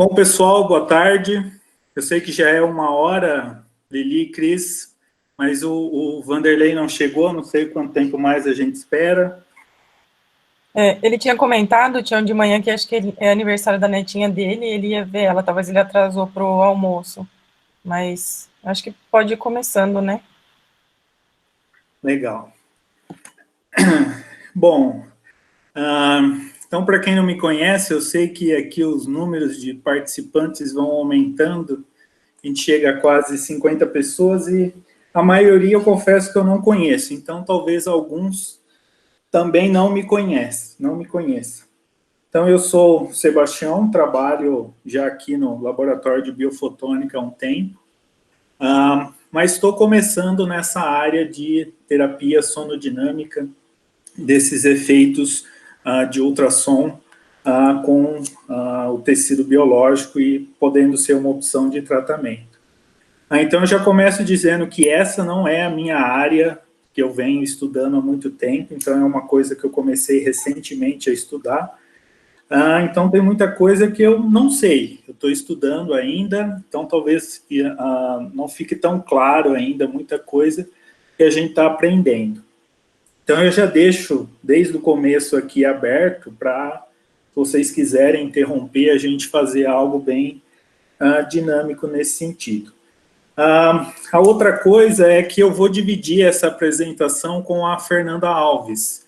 Bom, pessoal, boa tarde. Eu sei que já é 1 hora, Lili e Cris, mas o Vanderlei não chegou, não sei quanto tempo mais a gente espera. Ele tinha comentado, Tião, de manhã, que acho que é aniversário da netinha dele, ele ia ver ela, talvez ele atrasou para o almoço, mas acho que pode ir começando, né? Legal. Bom, então, para quem não me conhece, eu sei que aqui os números de participantes vão aumentando, a gente chega a quase 50 pessoas e a maioria eu confesso que eu não conheço, então talvez alguns também não me conheçam. Então, eu sou o Sebastião, trabalho já aqui no Laboratório de Biofotônica há um tempo, mas estou começando nessa área de terapia sonodinâmica, desses efeitos de ultrassom com o tecido biológico e podendo ser uma opção de tratamento. Então, eu já começo dizendo que essa não é a minha área que eu venho estudando há muito tempo, então é uma coisa que eu comecei recentemente a estudar. Então, tem muita coisa que eu não sei, eu estou estudando ainda, então talvez não fique tão claro ainda muita coisa que a gente está aprendendo. Então, eu já deixo desde o começo aqui aberto para, se vocês quiserem interromper, a gente fazer algo bem dinâmico nesse sentido. A outra coisa é que eu vou dividir essa apresentação com a Fernanda Alves.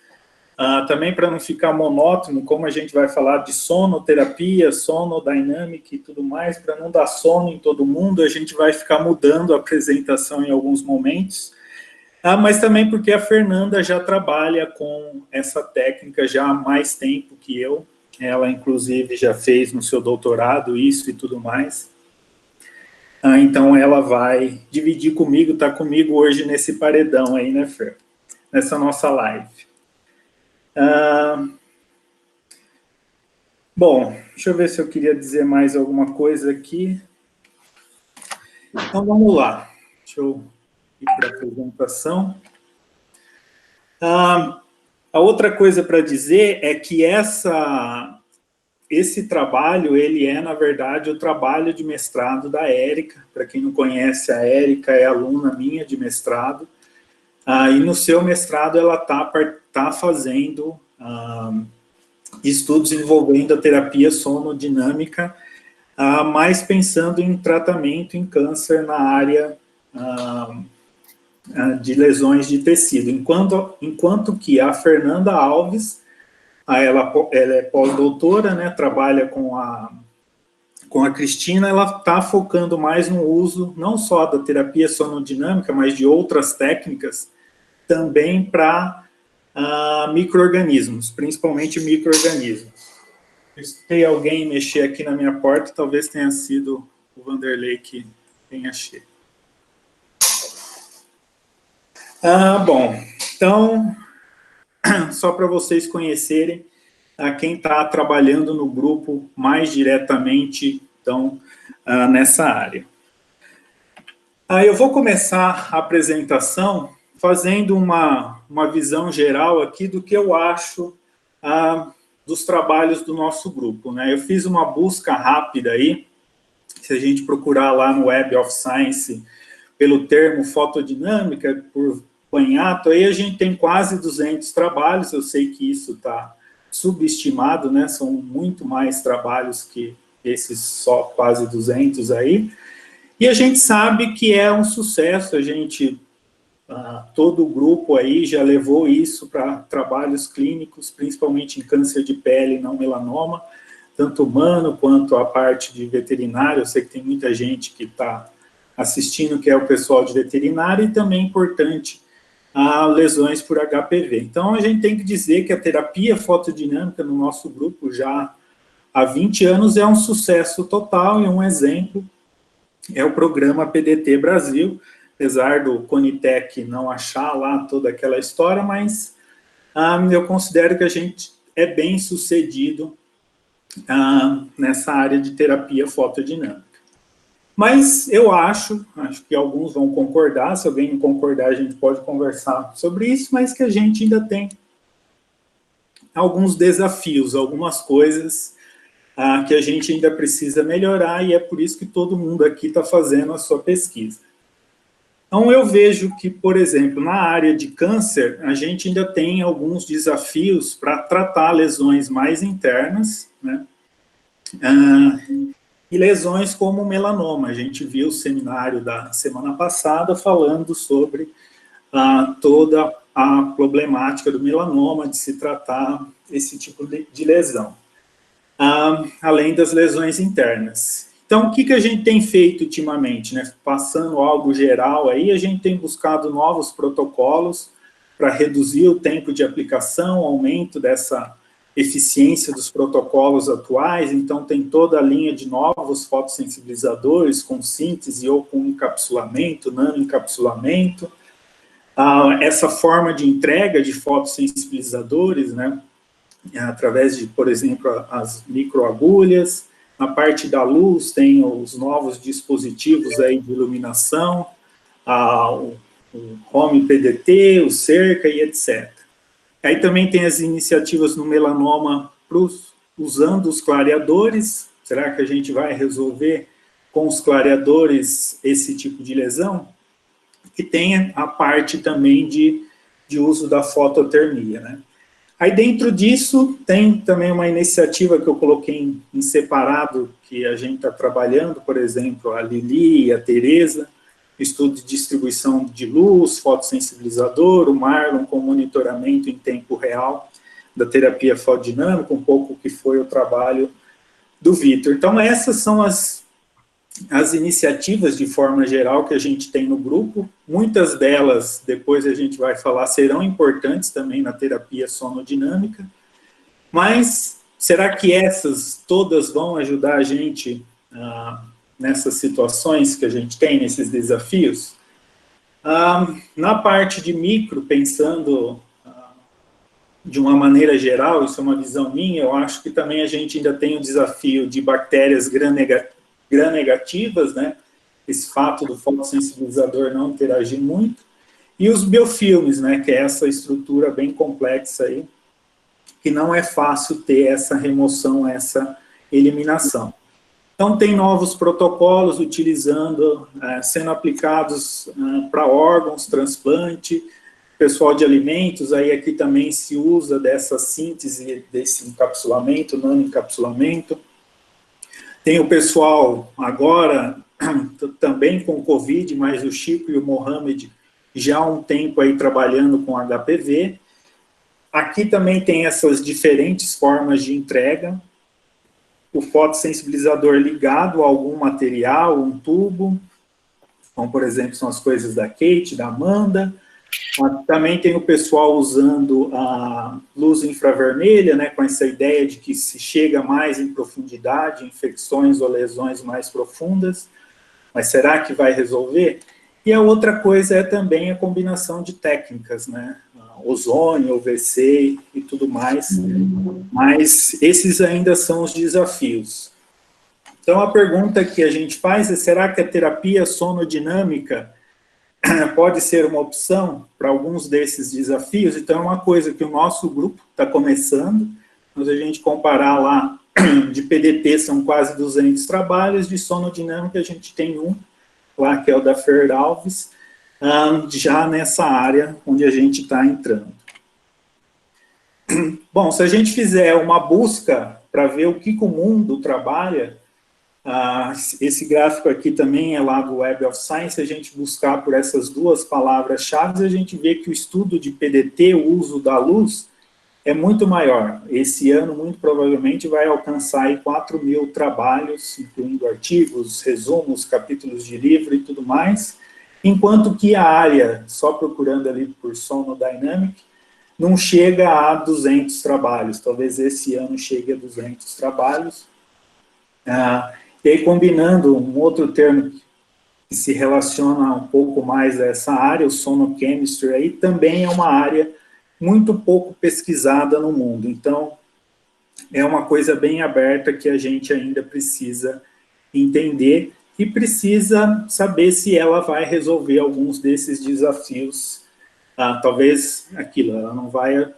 Também para não ficar monótono, como a gente vai falar de sonoterapia, sonodynamic e tudo mais, para não dar sono em todo mundo, a gente vai ficar mudando a apresentação em alguns momentos. Mas também porque a Fernanda já trabalha com essa técnica já há mais tempo que eu. Ela, inclusive, já fez no seu doutorado isso e tudo mais. Então, ela vai dividir comigo, está comigo hoje nesse paredão aí, né, Fer? Nessa nossa live. Bom, deixa eu ver se eu queria dizer mais alguma coisa aqui. Então, vamos lá. Deixa eu ir para a apresentação. A outra coisa para dizer é que esse trabalho, ele é, na verdade, o trabalho de mestrado da Érica. Para quem não conhece, a Érica é aluna minha de mestrado. E no seu mestrado ela tá fazendo estudos envolvendo a terapia sonodinâmica, mas pensando em tratamento em câncer na área de lesões de tecido. Enquanto que a Fernanda Alves, ela é pós-doutora, né, trabalha com a Cristina, ela está focando mais no uso, não só da terapia sonodinâmica, mas de outras técnicas, também para micro-organismos, principalmente micro-organismos. Eu escutei alguém mexer aqui na minha porta, talvez tenha sido o Vanderlei que tenha chego. Bom, então, só para vocês conhecerem quem está trabalhando no grupo mais diretamente, então, nessa área. Eu vou começar a apresentação fazendo uma visão geral aqui do que eu acho dos trabalhos do nosso grupo, né? Eu fiz uma busca rápida aí, se a gente procurar lá no Web of Science pelo termo fotodinâmica, por Panhato, aí a gente tem quase 200 trabalhos, eu sei que isso está subestimado, né? São muito mais trabalhos que esses só quase 200 aí, e a gente sabe que é um sucesso, todo o grupo aí já levou isso para trabalhos clínicos, principalmente em câncer de pele e não melanoma, tanto humano quanto a parte de veterinário. Eu sei que tem muita gente que está assistindo, que é o pessoal de veterinário, e também é importante lesões por HPV. Então, a gente tem que dizer que a terapia fotodinâmica no nosso grupo já há 20 anos é um sucesso total, e um exemplo é o programa PDT Brasil, apesar do Conitec não achar lá toda aquela história, mas eu considero que a gente é bem sucedido nessa área de terapia fotodinâmica. Mas eu acho que alguns vão concordar, se alguém não concordar, a gente pode conversar sobre isso, mas que a gente ainda tem alguns desafios, algumas coisas que a gente ainda precisa melhorar, e é por isso que todo mundo aqui está fazendo a sua pesquisa. Então, eu vejo que, por exemplo, na área de câncer, a gente ainda tem alguns desafios para tratar lesões mais internas, né? E lesões como melanoma. A gente viu o seminário da semana passada falando sobre toda a problemática do melanoma, de se tratar esse tipo de lesão, além das lesões internas. Então, o que a gente tem feito ultimamente, né? Passando algo geral aí, a gente tem buscado novos protocolos para reduzir o tempo de aplicação, aumento dessa eficiência dos protocolos atuais. Então, tem toda a linha de novos fotossensibilizadores com síntese ou com encapsulamento, nanoencapsulamento. Essa forma de entrega de fotossensibilizadores, né? Através de, por exemplo, as microagulhas. Na parte da luz, tem os novos dispositivos aí de iluminação, o Home PDT, o Cerca e etc. Aí também tem as iniciativas no melanoma usando os clareadores. Será que a gente vai resolver com os clareadores esse tipo de lesão? E tem a parte também de uso da fototermia, né? Aí, dentro disso, tem também uma iniciativa que eu coloquei em separado, que a gente está trabalhando, por exemplo, a Lili e a Tereza, estudo de distribuição de luz, fotossensibilizador, o Marlon com monitoramento em tempo real da terapia fotodinâmica, um pouco que foi o trabalho do Vitor. Então, essas são as iniciativas, de forma geral, que a gente tem no grupo. Muitas delas, depois a gente vai falar, serão importantes também na terapia sonodinâmica, mas será que essas todas vão ajudar a gente nessas situações que a gente tem, nesses desafios? Na parte de micro, pensando de uma maneira geral, isso é uma visão minha, eu acho que também a gente ainda tem o desafio de bactérias gram-negativas, né? Esse fato do fotossensibilizador não interagir muito, e os biofilmes, né? Que é essa estrutura bem complexa aí, que não é fácil ter essa remoção, essa eliminação. Então, tem novos protocolos sendo aplicados para órgãos, transplante, pessoal de alimentos, aí aqui também se usa dessa síntese, desse encapsulamento, nanoencapsulamento. Tem o pessoal agora, também com Covid, mas o Chico e o Mohamed já há um tempo aí trabalhando com HPV. Aqui também tem essas diferentes formas de entrega. O fotossensibilizador ligado a algum material, um tubo, como por exemplo são as coisas da Kate, da Amanda. Também tem o pessoal usando a luz infravermelha, né, com essa ideia de que se chega mais em profundidade, infecções ou lesões mais profundas, mas será que vai resolver? E a outra coisa é também a combinação de técnicas, né, ozônio, UVC e tudo mais, mas esses ainda são os desafios. Então a pergunta que a gente faz é, será que a terapia sonodinâmica pode ser uma opção para alguns desses desafios? Então, é uma coisa que o nosso grupo está começando, mas a gente comparar lá, de PDT são quase 200 trabalhos, de sonodinâmica a gente tem um, lá que é o da Fer Alves, já nessa área onde a gente está entrando. Bom, se a gente fizer uma busca para ver o que o mundo trabalha, esse gráfico aqui também é lá do Web of Science, a gente buscar por essas duas palavras-chave, a gente vê que o estudo de PDT, o uso da luz, é muito maior. Esse ano, muito provavelmente, vai alcançar aí 4.000 trabalhos, incluindo artigos, resumos, capítulos de livro e tudo mais, enquanto que a área, só procurando ali por Sonodynamic, não chega a 200 trabalhos, talvez esse ano chegue a 200 trabalhos. E aí, combinando um outro termo que se relaciona um pouco mais a essa área, o sonochemistry, aí também é uma área muito pouco pesquisada no mundo. Então, é uma coisa bem aberta que a gente ainda precisa entender e precisa saber se ela vai resolver alguns desses desafios. Talvez aquilo, ela não vai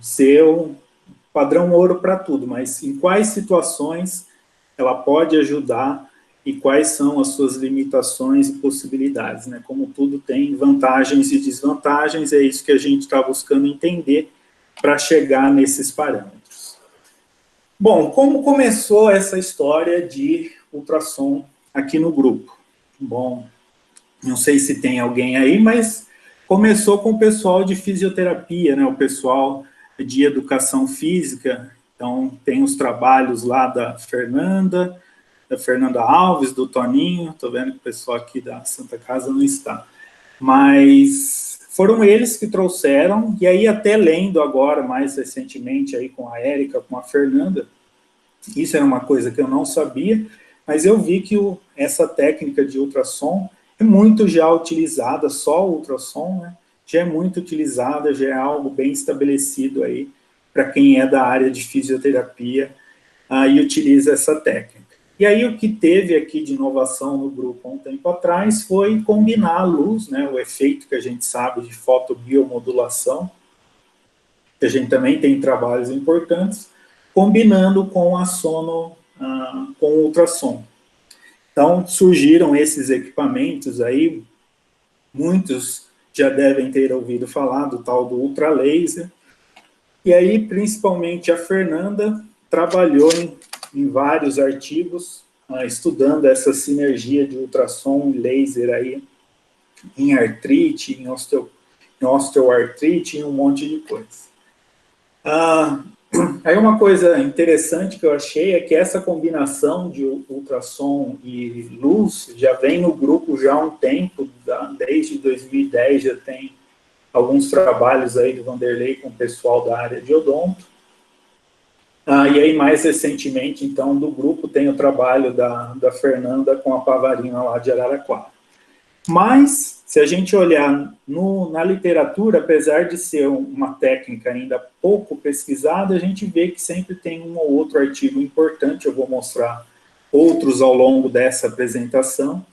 ser padrão ouro para tudo, mas em quais situações ela pode ajudar e quais são as suas limitações e possibilidades, né? Como tudo tem vantagens e desvantagens, é isso que a gente está buscando entender para chegar nesses parâmetros. Bom, como começou essa história de ultrassom aqui no grupo? Bom, não sei se tem alguém aí, mas começou com o pessoal de fisioterapia, né? O pessoal de educação física. Então, tem os trabalhos lá da Fernanda Alves, do Toninho. Estou vendo que o pessoal aqui da Santa Casa não está. Mas foram eles que trouxeram, e aí até lendo agora, mais recentemente, aí com a Érica, com a Fernanda, isso era uma coisa que eu não sabia, mas eu vi que essa técnica de ultrassom é muito já utilizada, só o ultrassom, né? Já é muito utilizada, já é algo bem estabelecido aí para quem é da área de fisioterapia e utiliza essa técnica. E aí o que teve aqui de inovação no grupo há um tempo atrás foi combinar a luz, né, o efeito que a gente sabe de fotobiomodulação, que a gente também tem trabalhos importantes, combinando com a sono, com o ultrassom. Então, surgiram esses equipamentos aí, muitos já devem ter ouvido falar do tal do ultralaser, e aí, principalmente, a Fernanda trabalhou em vários artigos, estudando essa sinergia de ultrassom e laser aí, em artrite, em osteoartrite, em um monte de coisa. Aí uma coisa interessante que eu achei é que essa combinação de ultrassom e luz já vem no grupo já há um tempo, desde 2010 já tem alguns trabalhos aí do Vanderlei com o pessoal da área de odonto. E aí, mais recentemente, então, do grupo tem o trabalho da Fernanda com a Pavarina lá de Araraquara. Mas, se a gente olhar na literatura, apesar de ser uma técnica ainda pouco pesquisada, a gente vê que sempre tem um ou outro artigo importante, eu vou mostrar outros ao longo dessa apresentação,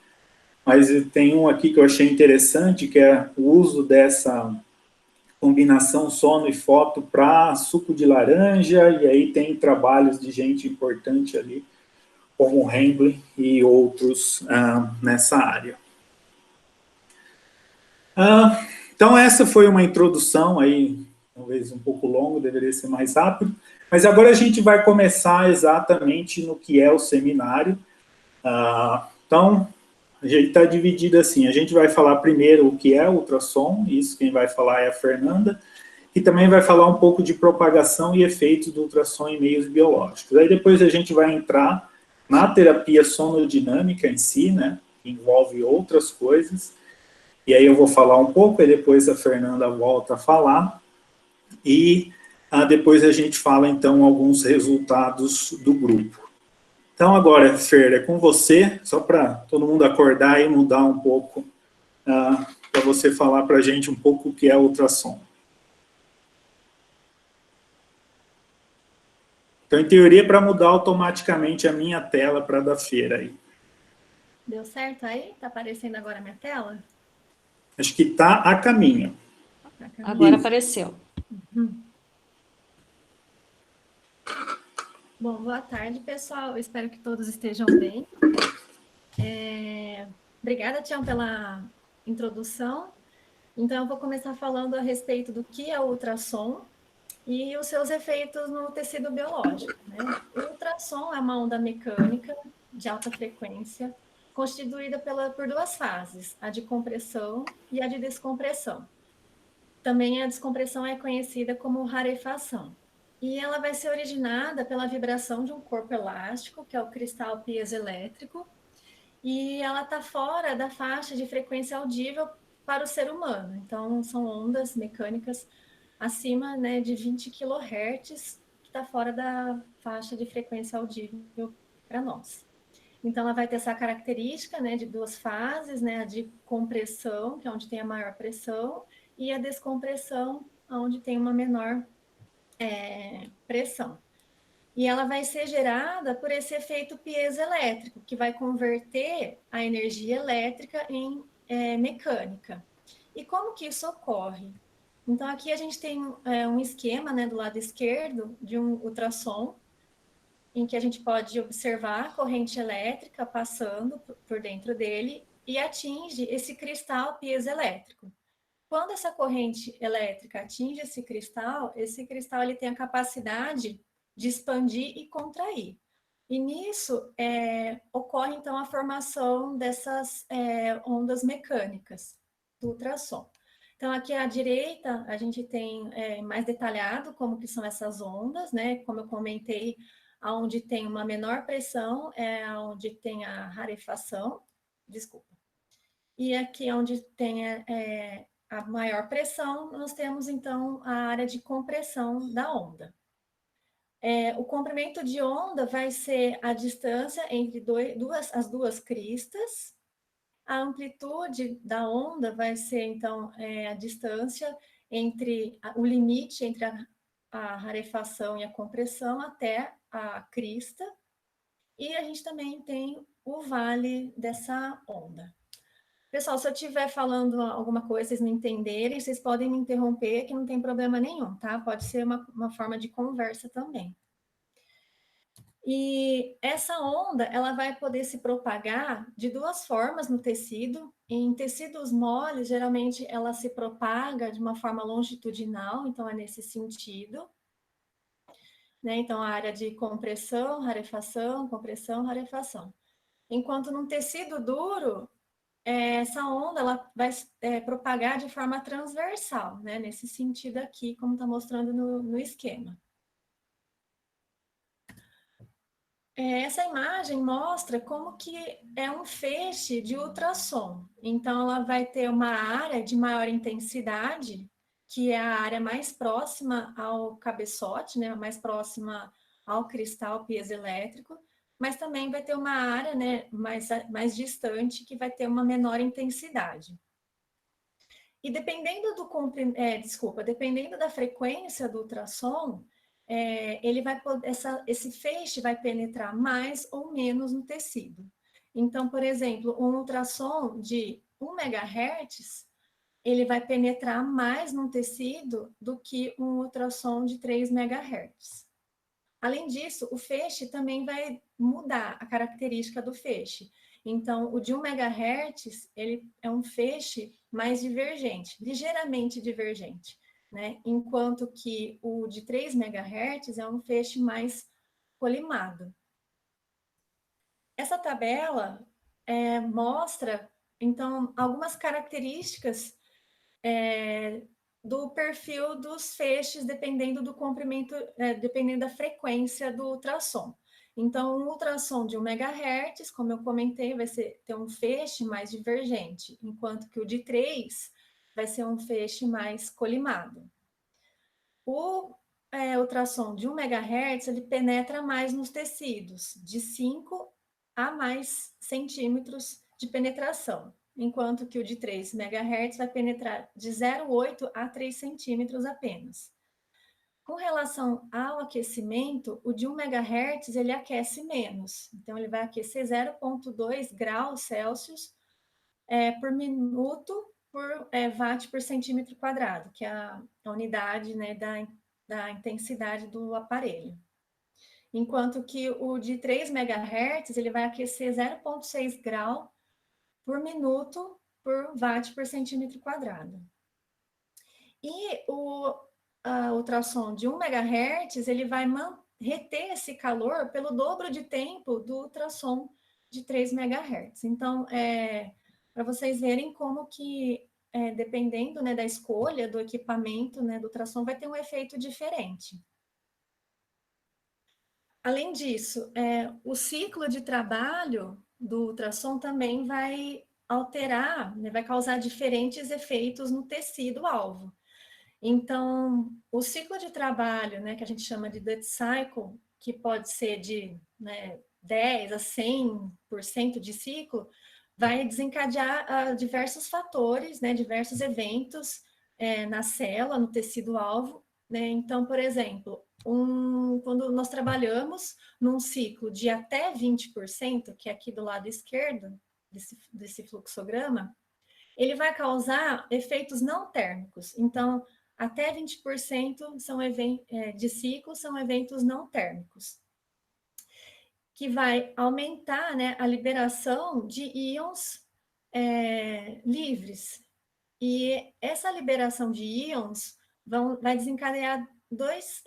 mas tem um aqui que eu achei interessante, que é o uso dessa combinação sono e foto para suco de laranja, e aí tem trabalhos de gente importante ali, como o Hembley e outros nessa área. Então, essa foi uma introdução aí, talvez um pouco longa, deveria ser mais rápido, mas agora a gente vai começar exatamente no que é o seminário. Então, a gente está dividido assim, a gente vai falar primeiro o que é o ultrassom, isso quem vai falar é a Fernanda, e também vai falar um pouco de propagação e efeitos do ultrassom em meios biológicos. Aí depois a gente vai entrar na terapia sonodinâmica em si, né, que envolve outras coisas, e aí eu vou falar um pouco, e depois a Fernanda volta a falar, e depois a gente fala, então, alguns resultados do grupo. Então, agora, Fer, é com você, só para todo mundo acordar e mudar um pouco, para você falar para a gente um pouco o que é ultrassom. Então, em teoria, para mudar automaticamente a minha tela para a da Fer aí. Deu certo aí? Está aparecendo agora a minha tela? Acho que está a caminho. Agora apareceu. Bom, boa tarde, pessoal. Eu espero que todos estejam bem. Obrigada, Tião, pela introdução. Então, eu vou começar falando a respeito do que é o ultrassom e os seus efeitos no tecido biológico, né? O ultrassom é uma onda mecânica de alta frequência, constituída por duas fases, a de compressão e a de descompressão. Também a descompressão é conhecida como rarefação. E ela vai ser originada pela vibração de um corpo elástico, que é o cristal piezoelétrico, e ela está fora da faixa de frequência audível para o ser humano. Então, são ondas mecânicas acima, né, de 20 kHz, que está fora da faixa de frequência audível para nós. Então, ela vai ter essa característica, né, de duas fases, né, a de compressão, que é onde tem a maior pressão, e a descompressão, onde tem uma menor pressão. E ela vai ser gerada por esse efeito piezoelétrico, que vai converter a energia elétrica em mecânica. E como que isso ocorre? Então, aqui a gente tem um esquema, né, do lado esquerdo de um ultrassom, em que a gente pode observar a corrente elétrica passando por dentro dele e atinge esse cristal piezoelétrico. Quando essa corrente elétrica atinge esse cristal ele tem a capacidade de expandir e contrair. E nisso ocorre, então, a formação dessas ondas mecânicas do ultrassom. Então, aqui à direita, a gente tem mais detalhado como que são essas ondas, né? Como eu comentei, onde tem uma menor pressão é onde tem a rarefação, desculpa. E aqui onde tem a maior pressão, nós temos, então, a área de compressão da onda. O comprimento de onda vai ser a distância entre as duas cristas. A amplitude da onda vai ser, então, a distância entre o limite entre a rarefação e a compressão até a crista. E a gente também tem o vale dessa onda. Pessoal, se eu estiver falando alguma coisa, vocês não entenderem, vocês podem me interromper, que não tem problema nenhum, tá? Pode ser uma forma de conversa também. E essa onda, ela vai poder se propagar de duas formas no tecido. Em tecidos moles, geralmente, ela se propaga de uma forma longitudinal, então é nesse sentido. Né? Então, a área de compressão, rarefação. Enquanto num tecido duro, essa onda ela vai propagar de forma transversal, né? Nesse sentido aqui, como está mostrando no esquema. Essa imagem mostra como que é um feixe de ultrassom. Então, ela vai ter uma área de maior intensidade, que é a área mais próxima ao cabeçote, né? Mais próxima ao cristal piezoelétrico, mas também vai ter uma área, né, mais distante, que vai ter uma menor intensidade. E dependendo dependendo da frequência do ultrassom, ele vai esse feixe vai penetrar mais ou menos no tecido. Então, por exemplo, um ultrassom de 1 MHz, ele vai penetrar mais no tecido do que um ultrassom de 3 MHz. Além disso, o feixe também vai mudar a característica do feixe. Então, o de 1 MHz, ele é um feixe mais divergente, ligeiramente divergente, né? Enquanto que o de 3 MHz é um feixe mais colimado. Essa tabela mostra, então, algumas características do perfil dos feixes, dependendo do comprimento, dependendo da frequência do ultrassom. Então, um ultrassom de 1 MHz, como eu comentei, vai ter um feixe mais divergente, enquanto que o de 3 vai ser um feixe mais colimado. O ultrassom de 1 MHz, ele penetra mais nos tecidos, de 5 a mais centímetros de penetração, enquanto que o de 3 MHz vai penetrar de 0,8 a 3 centímetros apenas. Com relação ao aquecimento, o de 1 MHz ele aquece menos, então ele vai aquecer 0,2 graus Celsius por minuto por watt por centímetro quadrado, que é a unidade, né, da intensidade do aparelho. Enquanto que o de 3 MHz ele vai aquecer 0,6 grau por minuto por watt por centímetro quadrado. E o ultrassom de 1 MHz, ele vai reter esse calor pelo dobro de tempo do ultrassom de 3 MHz. Então, para vocês verem como que, dependendo, né, da escolha do equipamento, né, do ultrassom, vai ter um efeito diferente. Além disso, o ciclo de trabalho do ultrassom também vai alterar, né, vai causar diferentes efeitos no tecido-alvo. Então, o ciclo de trabalho, né, que a gente chama de dead cycle, que pode ser de 10% a 100% de ciclo, vai desencadear diversos fatores, né, diversos eventos na célula, no tecido-alvo. Né? Então, por exemplo, quando nós trabalhamos num ciclo de até 20%, que é aqui do lado esquerdo desse fluxograma, ele vai causar efeitos não térmicos. Então, até 20% de ciclo são eventos não térmicos, que vai aumentar, né, a liberação de íons livres. E essa liberação de íons vai desencadear dois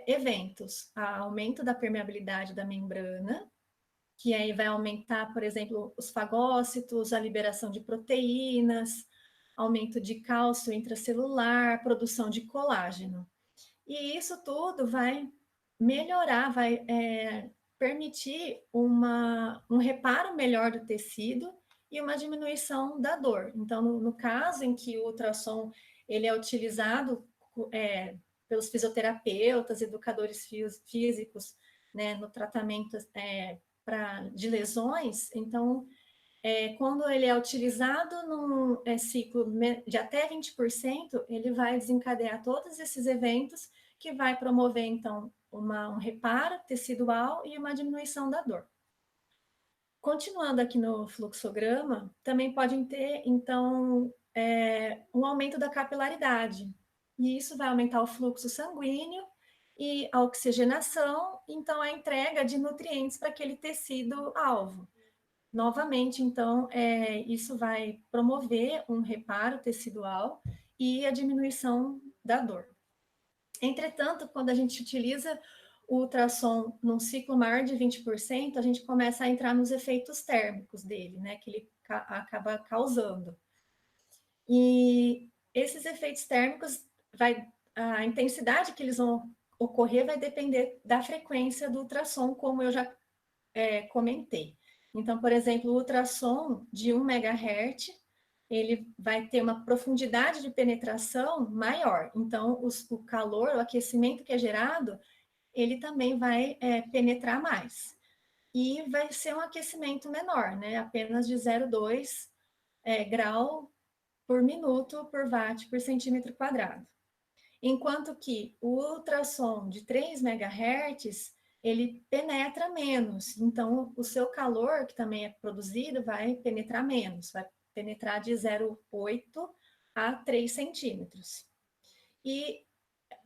eventos: aumento da permeabilidade da membrana, que aí vai aumentar, por exemplo, os fagócitos, a liberação de proteínas, aumento de cálcio intracelular, produção de colágeno. E isso tudo vai melhorar, vai permitir um reparo melhor do tecido e uma diminuição da dor. Então, no caso em que o ultrassom ele é utilizado pelos fisioterapeutas, educadores físicos, né, no tratamento de lesões, então, quando ele é utilizado num ciclo de até 20%, ele vai desencadear todos esses eventos que vai promover, então, um reparo tecidual e uma diminuição da dor. Continuando aqui no fluxograma, também podem ter, então, um aumento da capilaridade, e isso vai aumentar o fluxo sanguíneo e a oxigenação, então a entrega de nutrientes para aquele tecido-alvo. Novamente, então, isso vai promover um reparo tecidual e a diminuição da dor. Entretanto, quando a gente utiliza o ultrassom num ciclo maior de 20%, a gente começa a entrar nos efeitos térmicos dele, né, que ele acaba causando. E esses efeitos térmicos, a intensidade que eles vão ocorrer vai depender da frequência do ultrassom, como eu já comentei. Então, por exemplo, o ultrassom de 1 MHz, ele vai ter uma profundidade de penetração maior. Então, o calor, o aquecimento que é gerado, ele também vai penetrar mais. E vai ser um aquecimento menor, né? Apenas de 0,2 grau por minuto por watt por centímetro quadrado. Enquanto que o ultrassom de 3 MHz, ele penetra menos. Então, o seu calor, que também é produzido, vai penetrar menos, vai penetrar de 0,8 a 3 centímetros. E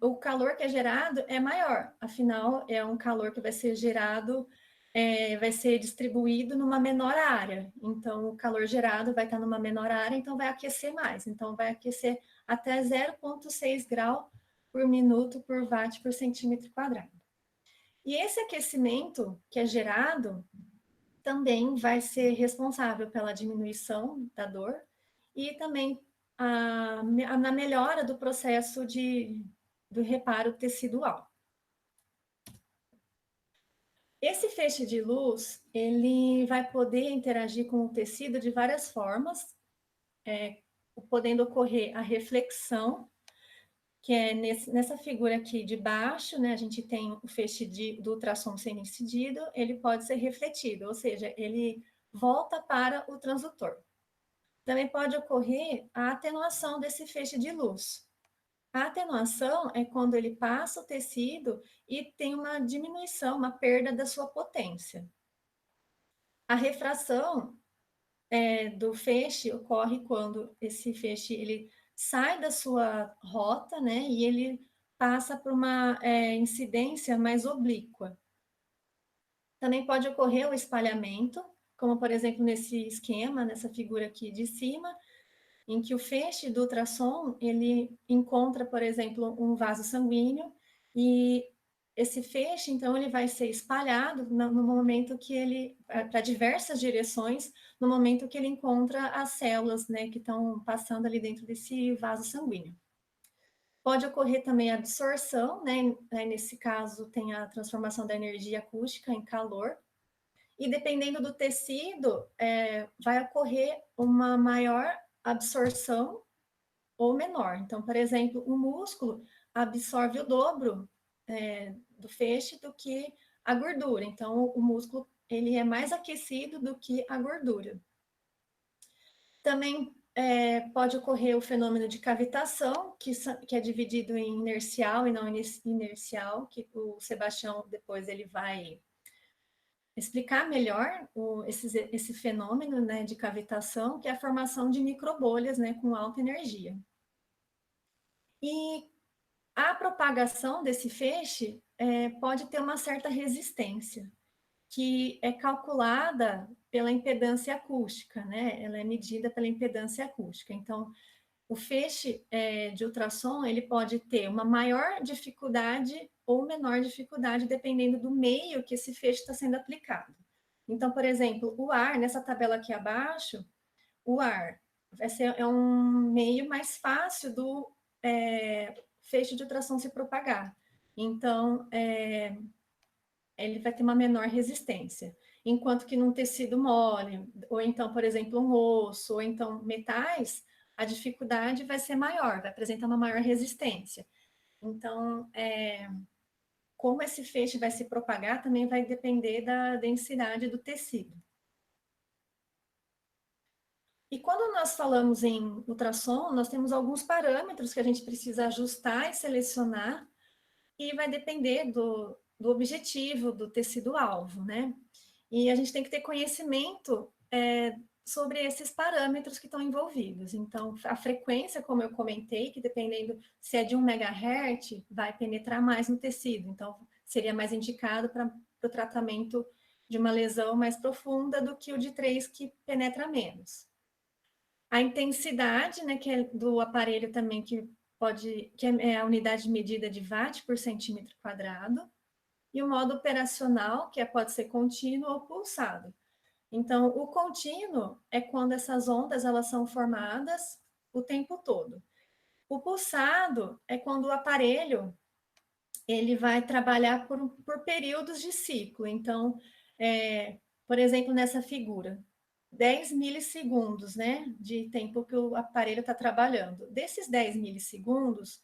o calor que é gerado é maior, afinal, é um calor que vai ser gerado, vai ser distribuído numa menor área. Então, o calor gerado vai estar numa menor área, então vai aquecer mais. Então, vai aquecer até 0,6 grau por minuto por watt por centímetro quadrado. E esse aquecimento que é gerado também vai ser responsável pela diminuição da dor e também na melhora do processo do reparo tecidual. Esse feixe de luz, ele vai poder interagir com o tecido de várias formas, podendo ocorrer a reflexão, que é nessa figura aqui de baixo, né, a gente tem o feixe do ultrassom sendo incidido, ele pode ser refletido, ou seja, ele volta para o transdutor. Também pode ocorrer a atenuação desse feixe de luz. A atenuação é quando ele passa o tecido e tem uma diminuição, uma perda da sua potência. A refração do feixe ocorre quando esse feixe ele sai da sua rota, né, e ele passa por uma incidência mais oblíqua. Também pode ocorrer o espalhamento, como, por exemplo, nesse esquema, nessa figura aqui de cima, em que o feixe do ultrassom, ele encontra, por exemplo, um vaso sanguíneo, e esse feixe, então, ele vai ser espalhado no momento que ele, para diversas direções, no momento que ele encontra as células, né, que estão passando ali dentro desse vaso sanguíneo. Pode ocorrer também a absorção, né, nesse caso tem a transformação da energia acústica em calor, e dependendo do tecido, vai ocorrer uma maior absorção ou menor. Então, por exemplo, o músculo absorve o dobro do feixe do que a gordura. Então, o músculo ele é mais aquecido do que a gordura. Também pode ocorrer o fenômeno de cavitação, que é dividido em inercial e não inercial, que o Sebastião depois ele vai explicar melhor esse fenômeno, né, de cavitação, que é a formação de microbolhas, né, com alta energia. E a propagação desse feixe pode ter uma certa resistência, que é calculada pela impedância acústica, né? Ela é medida pela impedância acústica. Então, o feixe de ultrassom, ele pode ter uma maior dificuldade ou menor dificuldade, dependendo do meio que esse feixe está sendo aplicado. Então, por exemplo, o ar, nessa tabela aqui abaixo, o ar é um meio mais fácil do feixe de ultrassom se propagar. Então, ele vai ter uma menor resistência. Enquanto que num tecido mole, ou então, por exemplo, um osso, ou então metais, a dificuldade vai ser maior, vai apresentar uma maior resistência. Então, como esse feixe vai se propagar também vai depender da densidade do tecido. E quando nós falamos em ultrassom, nós temos alguns parâmetros que a gente precisa ajustar e selecionar, e vai depender do objetivo do tecido-alvo, né? E a gente tem que ter conhecimento sobre esses parâmetros que estão envolvidos. Então, a frequência, como eu comentei, que dependendo se é de 1 MHz, vai penetrar mais no tecido. Então, seria mais indicado para o tratamento de uma lesão mais profunda do que o de 3, que penetra menos. A intensidade, né, que é do aparelho também, que é a unidade de medida de watt por centímetro quadrado, e o modo operacional, que pode ser contínuo ou pulsado. Então, o contínuo é quando essas ondas elas são formadas o tempo todo. O pulsado é quando o aparelho ele vai trabalhar por períodos de ciclo. Então, por exemplo, nessa figura, 10 milissegundos, né, de tempo que o aparelho está trabalhando. Desses 10 milissegundos,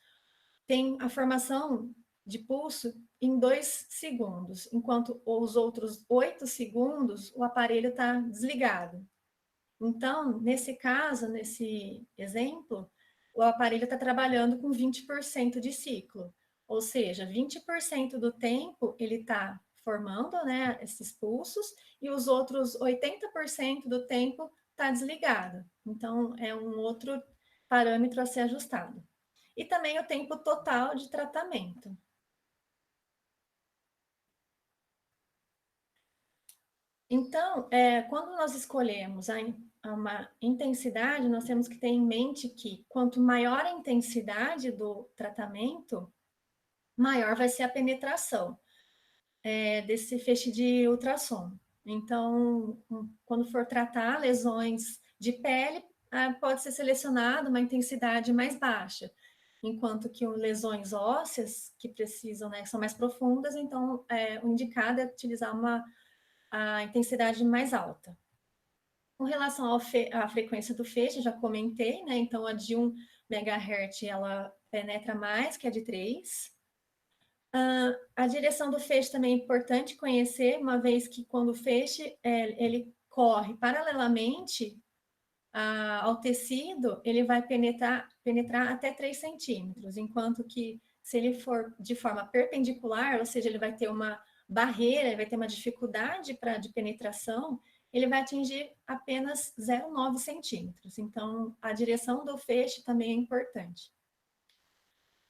tem a formação de pulso em 2 segundos, enquanto os outros 8 segundos, o aparelho está desligado. Então, nesse caso, nesse exemplo, o aparelho está trabalhando com 20% de ciclo, ou seja, 20% do tempo ele está formando, né, esses pulsos, e os outros 80% do tempo está desligado. Então, é um outro parâmetro a ser ajustado. E também o tempo total de tratamento. Então, quando nós escolhemos uma intensidade, nós temos que ter em mente que quanto maior a intensidade do tratamento, maior vai ser a penetração desse feixe de ultrassom. Então, quando for tratar lesões de pele, pode ser selecionada uma intensidade mais baixa, enquanto que lesões ósseas, que precisam, né, são mais profundas, então o indicado é utilizar a intensidade mais alta. Com relação à frequência do feixe, já comentei, né, então a de 1 MHz ela penetra mais que a de 3. A direção do feixe também é importante conhecer, uma vez que quando o feixe ele corre paralelamente ao tecido, ele vai penetrar até 3 centímetros, enquanto que se ele for de forma perpendicular, ou seja, ele vai ter uma barreira, ele vai ter uma dificuldade de penetração, ele vai atingir apenas 0,9 centímetros. Então, a direção do feixe também é importante.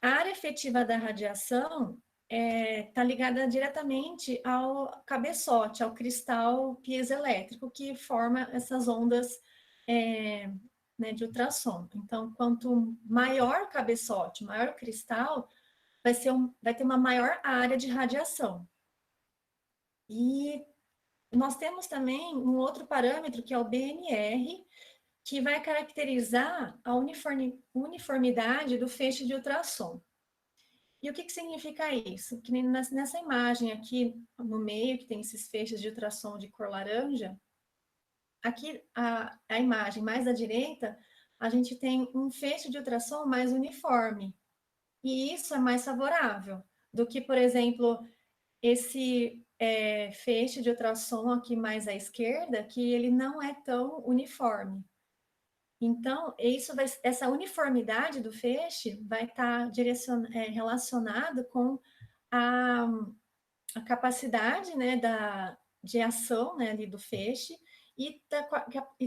A área efetiva da radiação está ligada diretamente ao cabeçote, ao cristal piezoelétrico, que forma essas ondas né, de ultrassom. Então, quanto maior o cabeçote, maior o cristal, vai ter uma maior área de radiação. E nós temos também um outro parâmetro, que é o BNR, que vai caracterizar a uniformidade do feixe de ultrassom. E o que significa isso? Que nessa imagem aqui, no meio, que tem esses feixes de ultrassom de cor laranja, aqui, a imagem mais à direita, a gente tem um feixe de ultrassom mais uniforme. E isso é mais favorável do que, por exemplo, esse feixe de ultrassom aqui mais à esquerda, que ele não é tão uniforme. Então, essa uniformidade do feixe vai estar relacionado com a capacidade, né, de ação, né, ali do feixe e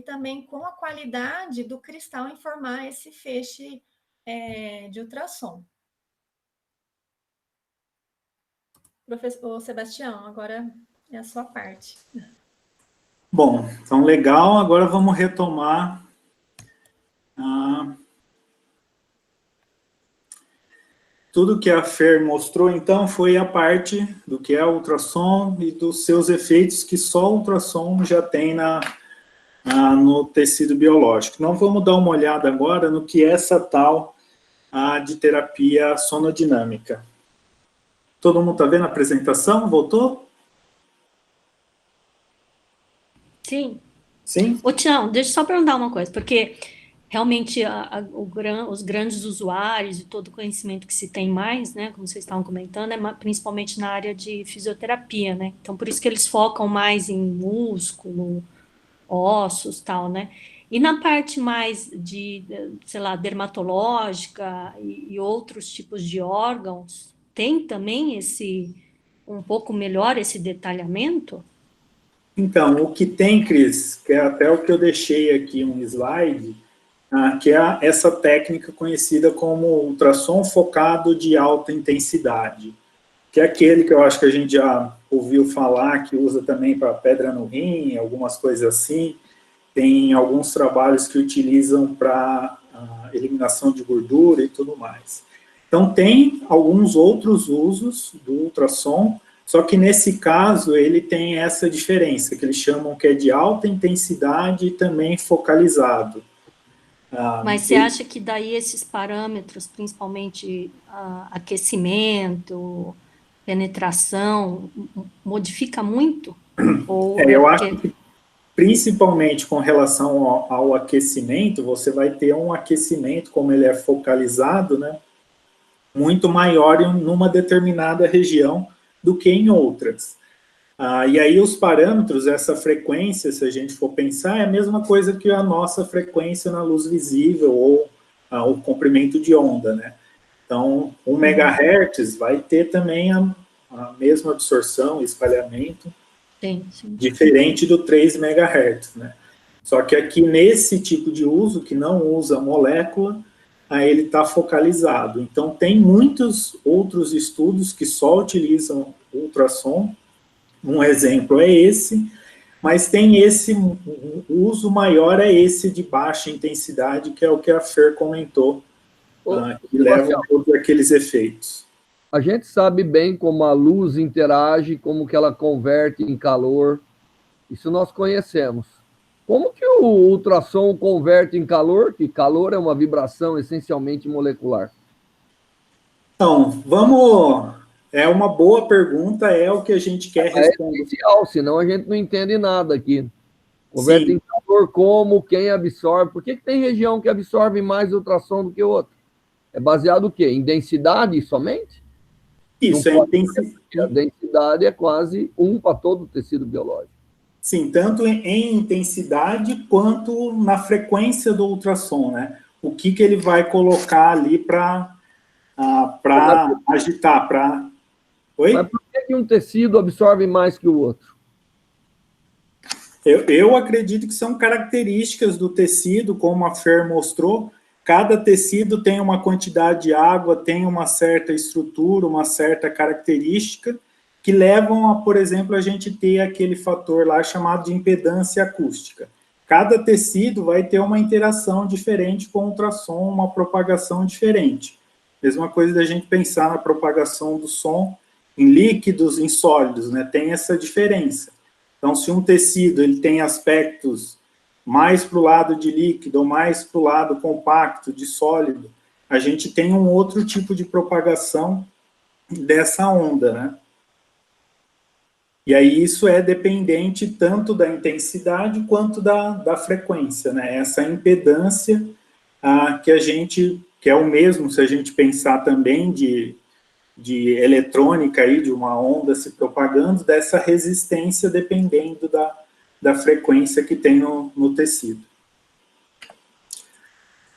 também com a qualidade do cristal em formar esse feixe de ultrassom. Professor Sebastião, agora é a sua parte. Bom, então legal, agora vamos retomar tudo que a Fer mostrou, então, foi a parte do que é o ultrassom e dos seus efeitos que só o ultrassom já tem no tecido biológico. Não vamos dar uma olhada agora no que é essa tal de terapia sonodinâmica. Todo mundo está vendo a apresentação? Voltou? Sim. Sim? Ô, Tião, deixa eu só perguntar uma coisa, porque realmente os grandes usuários e todo o conhecimento que se tem mais, né, como vocês estavam comentando, é principalmente na área de fisioterapia, né? Então, por isso que eles focam mais em músculo, ossos, tal, né? E na parte mais de, sei lá, dermatológica e outros tipos de órgãos, tem também um pouco melhor esse detalhamento? Então, o que tem, Cris, que é até o que eu deixei aqui um slide, que é essa técnica conhecida como ultrassom focado de alta intensidade, que é aquele que eu acho que a gente já ouviu falar, que usa também para pedra no rim, algumas coisas assim. Tem alguns trabalhos que utilizam para eliminação de gordura e tudo mais. Então, tem alguns outros usos do ultrassom, só que nesse caso ele tem essa diferença, que eles chamam que é de alta intensidade e também focalizado. Mas você acha que daí esses parâmetros, principalmente aquecimento, penetração, modifica muito? Ou eu acho que principalmente com relação ao aquecimento, você vai ter um aquecimento, como ele é focalizado, né, muito maior em uma determinada região do que em outras. E aí os parâmetros, essa frequência, se a gente for pensar, é a mesma coisa que a nossa frequência na luz visível ou o comprimento de onda, né? Então, 1 MHz vai ter também a mesma absorção e espalhamento, sim. diferente do 3 MHz, né? Só que aqui nesse tipo de uso, que não usa molécula, aí ele está focalizado. Então, tem muitos outros estudos que só utilizam ultrassom. Um exemplo é esse, mas tem esse, o uso maior é esse de baixa intensidade, que é o que a Fer comentou, que leva a todos aqueles efeitos. A gente sabe bem como a luz interage, como que ela converte em calor, isso nós conhecemos. Como que o ultrassom converte em calor? Que calor é uma vibração essencialmente molecular. Então, vamos... É uma boa pergunta, é o que a gente quer responder. É essencial, senão a gente não entende nada aqui. Converte em calor como, quem absorve. Por que tem região que absorve mais ultrassom do que outra? É baseado o quê? Em densidade somente? Isso, é intensidade. A densidade é quase 1 para todo o tecido biológico. Sim, tanto em intensidade quanto na frequência do ultrassom, né? O que ele vai colocar ali para agitar, para... Oi? Mas por que um tecido absorve mais que o outro? Eu acredito que são características do tecido, como a Fer mostrou. Cada tecido tem uma quantidade de água, tem uma certa estrutura, uma certa característica, que levam a, por exemplo, a gente ter aquele fator lá chamado de impedância acústica. Cada tecido vai ter uma interação diferente com o ultrassom, uma propagação diferente. Mesma coisa da gente pensar na propagação do som em líquidos, em sólidos, né? Tem essa diferença. Então, se um tecido ele tem aspectos mais para o lado de líquido ou mais para o lado compacto, de sólido, a gente tem um outro tipo de propagação dessa onda, né? E aí isso é dependente tanto da intensidade quanto da frequência, né? Essa impedância que é o mesmo se a gente pensar também de eletrônica aí, de uma onda se propagando, dessa resistência dependendo da frequência que tem no tecido.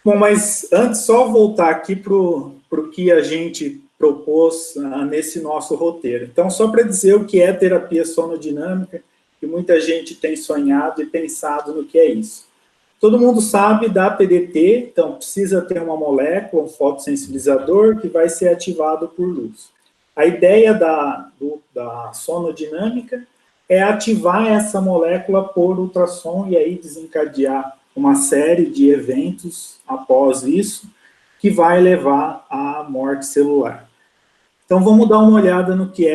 Bom, mas antes, só voltar aqui para o que a gente propôs nesse nosso roteiro. Então, só para dizer o que é terapia sonodinâmica, que muita gente tem sonhado e pensado no que é isso. Todo mundo sabe da PDT, então precisa ter uma molécula, um fotossensibilizador, que vai ser ativado por luz. A ideia da sonodinâmica é ativar essa molécula por ultrassom e aí desencadear uma série de eventos após isso, que vai levar à morte celular. Então, vamos dar uma olhada no que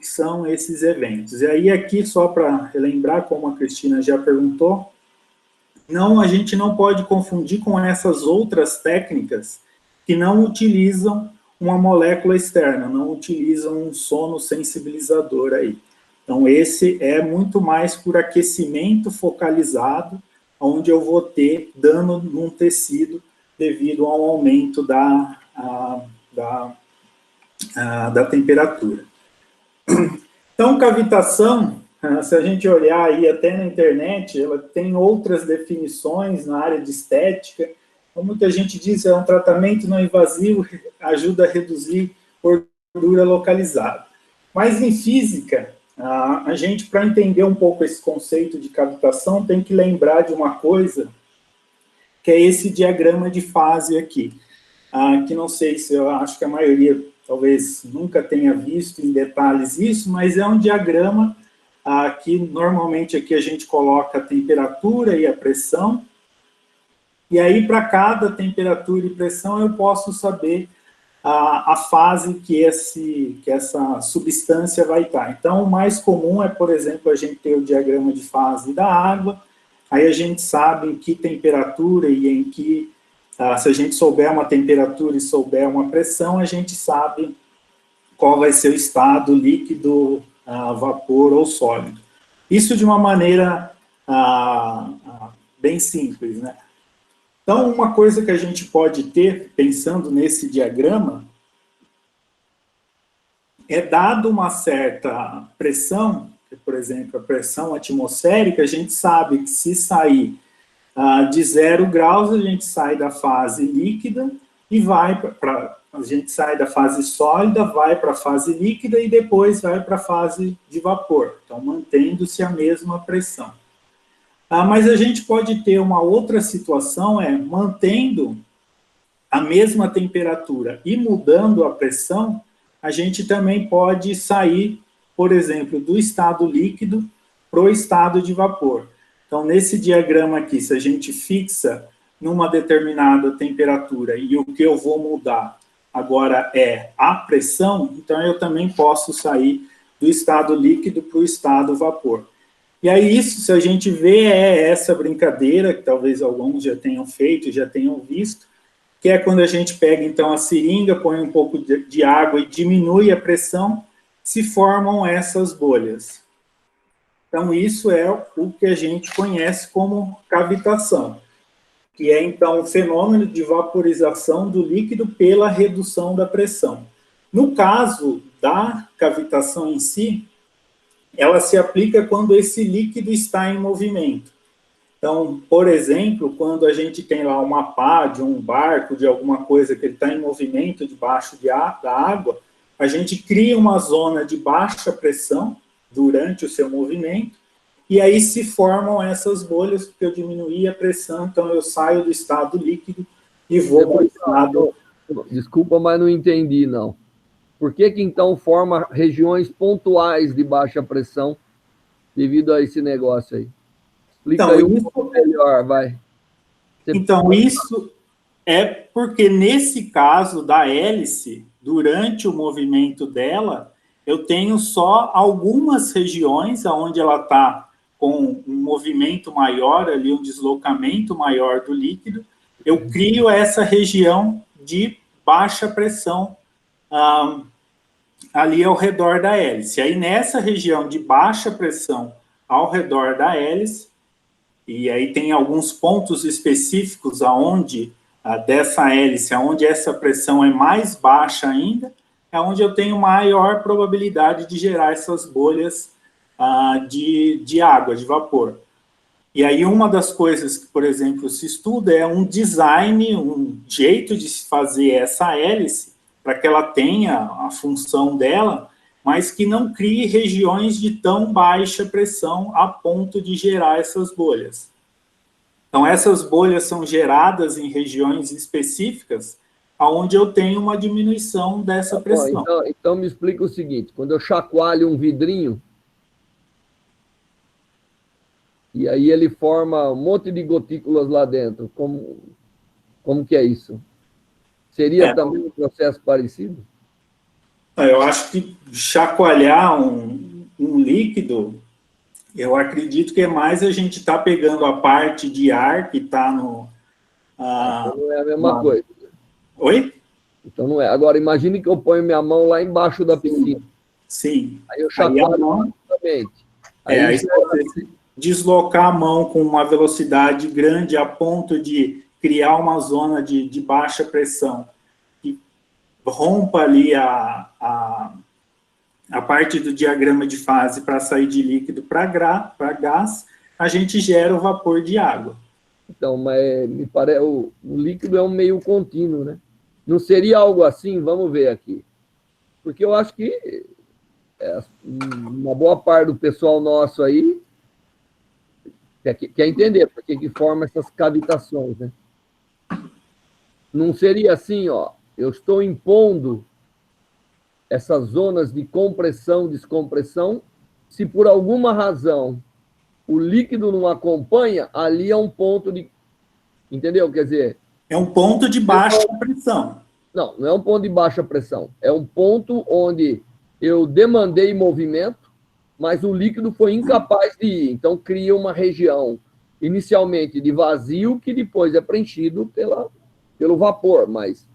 são esses eventos. E aí, aqui, só para relembrar, como a Cristina já perguntou, a gente não pode confundir com essas outras técnicas que não utilizam uma molécula externa, não utilizam um sono-sensibilizador aí. Então, esse é muito mais por aquecimento focalizado, onde eu vou ter dano num tecido devido ao aumento da temperatura. Então, cavitação, se a gente olhar aí até na internet, ela tem outras definições na área de estética. Como muita gente diz, é um tratamento não invasivo, ajuda a reduzir gordura localizada. Mas em física, a gente, para entender um pouco esse conceito de cavitação, tem que lembrar de uma coisa, que é esse diagrama de fase aqui, que não sei se eu acho que a maioria talvez nunca tenha visto em detalhes isso, mas é um diagrama que normalmente aqui a gente coloca a temperatura e a pressão, e aí para cada temperatura e pressão eu posso saber a fase que essa substância vai estar. Então, o mais comum é, por exemplo, a gente ter o diagrama de fase da água, aí a gente sabe em que temperatura e em que, se a gente souber uma temperatura e souber uma pressão, a gente sabe qual vai ser o estado líquido, vapor ou sólido. Isso de uma maneira bem simples, né? Então, uma coisa que a gente pode ter, pensando nesse diagrama, é dado uma certa pressão, por exemplo, a pressão atmosférica, a gente sabe que se sair de 0 graus, a gente sai da fase líquida e a gente sai da fase sólida, vai para a fase líquida e depois vai para a fase de vapor, então mantendo-se a mesma pressão. Mas a gente pode ter uma outra situação, mantendo a mesma temperatura e mudando a pressão, a gente também pode sair, por exemplo, do estado líquido para o estado de vapor. Então, nesse diagrama aqui, se a gente fixa numa determinada temperatura e o que eu vou mudar agora é a pressão, então eu também posso sair do estado líquido para o estado vapor. E aí isso, se a gente vê, é essa brincadeira, que talvez alguns já tenham feito, já tenham visto, que é quando a gente pega, então, a seringa, põe um pouco de água e diminui a pressão, se formam essas bolhas. Então, isso é o que a gente conhece como cavitação, que é, então, o fenômeno de vaporização do líquido pela redução da pressão. No caso da cavitação em si, ela se aplica quando esse líquido está em movimento. Então, por exemplo, quando a gente tem lá uma pá de um barco, de alguma coisa que ele está em movimento debaixo da água, a gente cria uma zona de baixa pressão durante o seu movimento, e aí se formam essas bolhas, porque eu diminuí a pressão, então eu saio do estado líquido e vou para o estado... Desculpa, mas não entendi, não. Por que então forma regiões pontuais de baixa pressão devido a esse negócio aí? Explica então, aí um pouco melhor, vai. Então, isso é porque nesse caso da hélice, durante o movimento dela, eu tenho só algumas regiões onde ela está com um movimento maior, ali um deslocamento maior do líquido, eu crio essa região de baixa pressão ali ao redor da hélice. Aí, nessa região de baixa pressão ao redor da hélice, e aí tem alguns pontos específicos aonde, dessa hélice, onde essa pressão é mais baixa ainda, é onde eu tenho maior probabilidade de gerar essas bolhas de água, de vapor. E aí uma das coisas que, por exemplo, se estuda é um design, um jeito de se fazer essa hélice, para que ela tenha a função dela, mas que não crie regiões de tão baixa pressão a ponto de gerar essas bolhas. Então, essas bolhas são geradas em regiões específicas, onde eu tenho uma diminuição dessa pressão. Então me explica o seguinte, quando eu chacoalho um vidrinho, e aí ele forma um monte de gotículas lá dentro, como que é isso? Seria também um processo parecido? Eu acho que chacoalhar um líquido, eu acredito que é mais a gente está pegando a parte de ar que está no... Então não é a mesma coisa. Oi? Então não é. Agora, imagine que eu ponho minha mão lá embaixo da piscina. Sim. Aí eu chacoalho rapidamente. Aí se você deslocar a mão com uma velocidade grande a ponto de criar uma zona de baixa pressão que rompa ali a parte do diagrama de fase para sair de líquido para gás, a gente gera o vapor de água. Então, mas me parece o líquido é um meio contínuo, né? Não seria algo assim? Vamos ver aqui. Porque eu acho que uma boa parte do pessoal nosso aí quer entender por que forma essas cavitações, né? Não seria assim, ó, eu estou impondo essas zonas de compressão, descompressão, se por alguma razão o líquido não acompanha, ali é um ponto de... Entendeu? Quer dizer... É um ponto de baixa pressão. Não é um ponto de baixa pressão. É um ponto onde eu demandei movimento, mas o líquido foi incapaz de ir. Então, cria uma região, inicialmente, de vazio, que depois é preenchido pelo vapor. Mas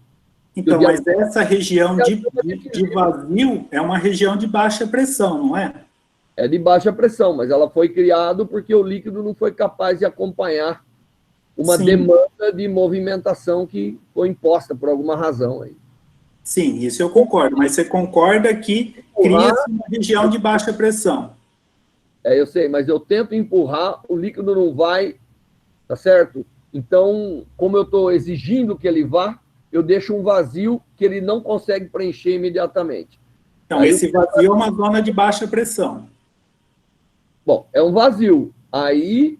essa região de vazio é uma região de baixa pressão, não é? É de baixa pressão, mas ela foi criada porque o líquido não foi capaz de acompanhar uma demanda de movimentação que foi imposta por alguma razão aí. Sim, isso eu concordo, mas você concorda que cria-se uma região de baixa pressão? Eu sei, mas eu tento empurrar, o líquido não vai, tá certo? Então, como eu estou exigindo que ele vá, eu deixo um vazio que ele não consegue preencher imediatamente. Então, aí esse vazio é uma zona de baixa pressão. Bom, é um vazio. Aí,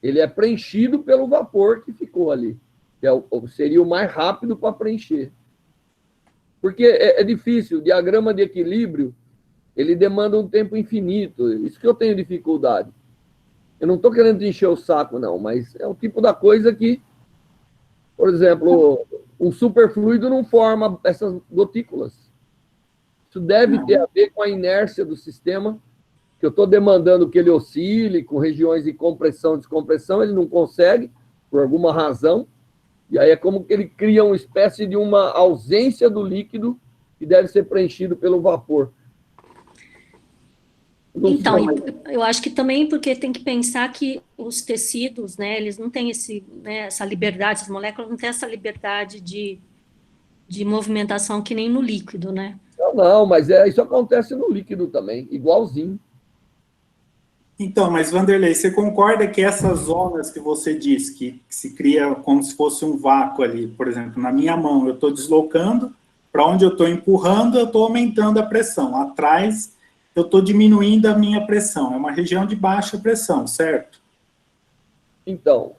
ele é preenchido pelo vapor que ficou ali. Seria o mais rápido para preencher. Porque é difícil, o diagrama de equilíbrio, ele demanda um tempo infinito. Isso que eu tenho dificuldade. Eu não estou querendo te encher o saco, não, mas é o tipo da coisa que, por exemplo, um superfluido não forma essas gotículas. Isso deve ter a ver com a inércia do sistema, que eu estou demandando que ele oscile com regiões de compressão e descompressão, ele não consegue, por alguma razão, e aí é como que ele cria uma espécie de uma ausência do líquido que deve ser preenchido pelo vapor. Então, eu acho que também porque tem que pensar que os tecidos, né, eles não têm essa liberdade, essas moléculas não têm essa liberdade de movimentação que nem no líquido, né? Não, mas isso acontece no líquido também, igualzinho. Então, mas Vanderlei, você concorda que essas zonas que você diz, que se cria como se fosse um vácuo ali, por exemplo, na minha mão, eu estou deslocando, para onde eu estou empurrando, eu estou aumentando a pressão. Atrás, eu estou diminuindo a minha pressão. É uma região de baixa pressão, certo? Então,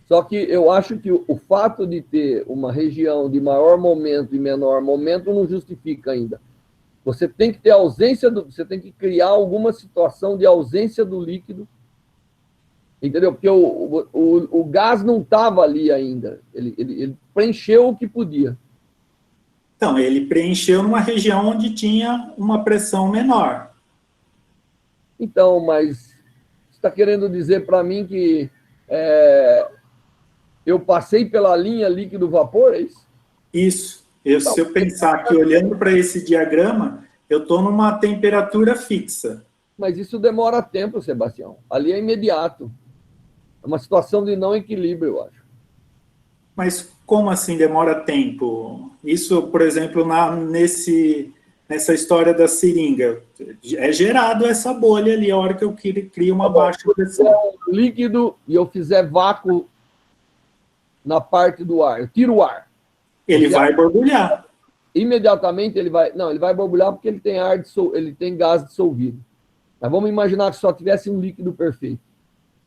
só que eu acho que o fato de ter uma região de maior momento e menor momento não justifica ainda. Você tem que ter você tem que criar alguma situação de ausência do líquido, entendeu? Porque o gás não estava ali ainda, ele preencheu o que podia. Então, ele preencheu numa região onde tinha uma pressão menor. Então, mas você está querendo dizer para mim que eu passei pela linha líquido-vapor, é isso? Isso. Se eu pensar que olhando para esse diagrama, eu estou numa temperatura fixa. Mas isso demora tempo, Sebastião. Ali é imediato. É uma situação de não equilíbrio, eu acho. Mas como assim demora tempo? Isso, por exemplo, nessa história da seringa, é gerado essa bolha ali, a hora que eu crio uma baixa pressão. Se eu líquido e eu fizer vácuo na parte do ar, eu tiro o ar. Ele vai borbulhar. Imediatamente ele vai... Não, ele vai borbulhar porque ele tem ele tem gás dissolvido. Mas vamos imaginar que só tivesse um líquido perfeito.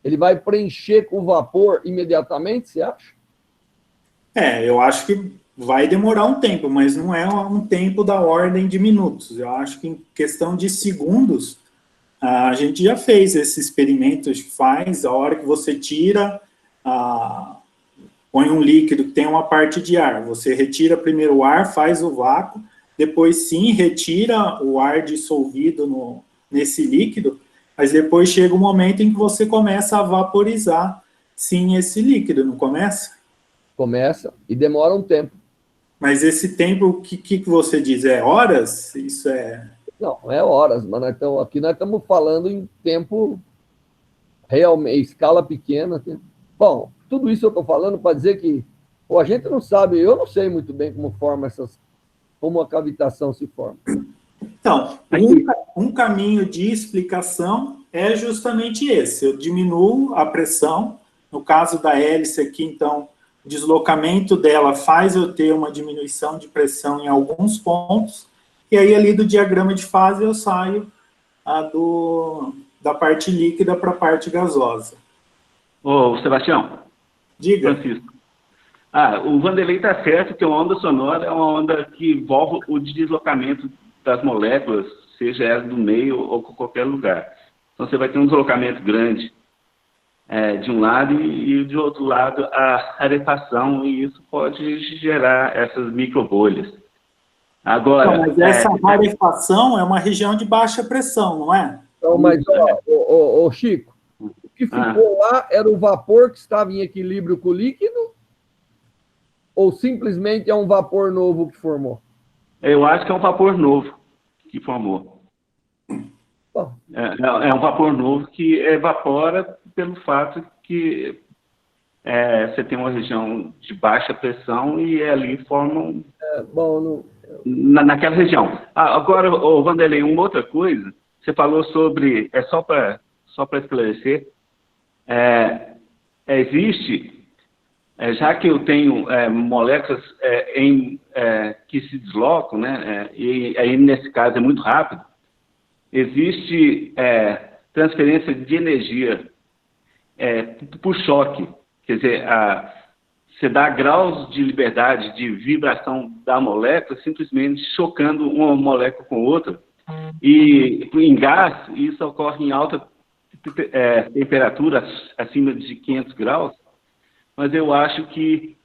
Ele vai preencher com vapor imediatamente, você acha? Eu acho que vai demorar um tempo, mas não é um tempo da ordem de minutos. Eu acho que em questão de segundos, a gente já fez esse experimento, a hora que você tira, põe um líquido que tem uma parte de ar, você retira primeiro o ar, faz o vácuo, depois sim retira o ar dissolvido nesse líquido, mas depois chega um momento em que você começa a vaporizar, sim, esse líquido, não começa? Começa e demora um tempo. Mas esse tempo, o que você diz? É horas? Isso é... Não, é horas, mas aqui nós estamos falando em tempo realmente, escala pequena. Bom, tudo isso eu estou falando para dizer que a gente não sabe, eu não sei muito bem como a cavitação se forma. Então, um caminho de explicação é justamente esse. Eu diminuo a pressão, no caso da hélice aqui, então, o deslocamento dela faz eu ter uma diminuição de pressão em alguns pontos, e aí ali do diagrama de fase eu saio da parte líquida para a parte gasosa. Ô, Sebastião. Diga. Francisco. O Vanderlei está certo que uma onda sonora é uma onda que envolve o deslocamento das moléculas, seja ela do meio ou qualquer lugar. Então você vai ter um deslocamento grande de um lado e de outro lado a rarefação, e isso pode gerar essas microbolhas. Agora, então, mas essa rarefação é uma região de baixa pressão, não é? Então, mas, Chico, o que ficou lá era o vapor que estava em equilíbrio com o líquido? Ou simplesmente é um vapor novo que formou? Eu acho que é um vapor novo que formou. Bom. É um vapor novo que evapora pelo fato que você tem uma região de baixa pressão e ali formam... naquela região. Agora, Vanderlei, uma outra coisa, você falou sobre... só para esclarecer, existe... já que eu tenho moléculas que se deslocam, né, e aí nesse caso é muito rápido, existe transferência de energia por choque. Quer dizer, você dá graus de liberdade de vibração da molécula simplesmente chocando uma molécula com outra. E em gás, isso ocorre em alta temperatura, acima de 500 graus, mas eu acho que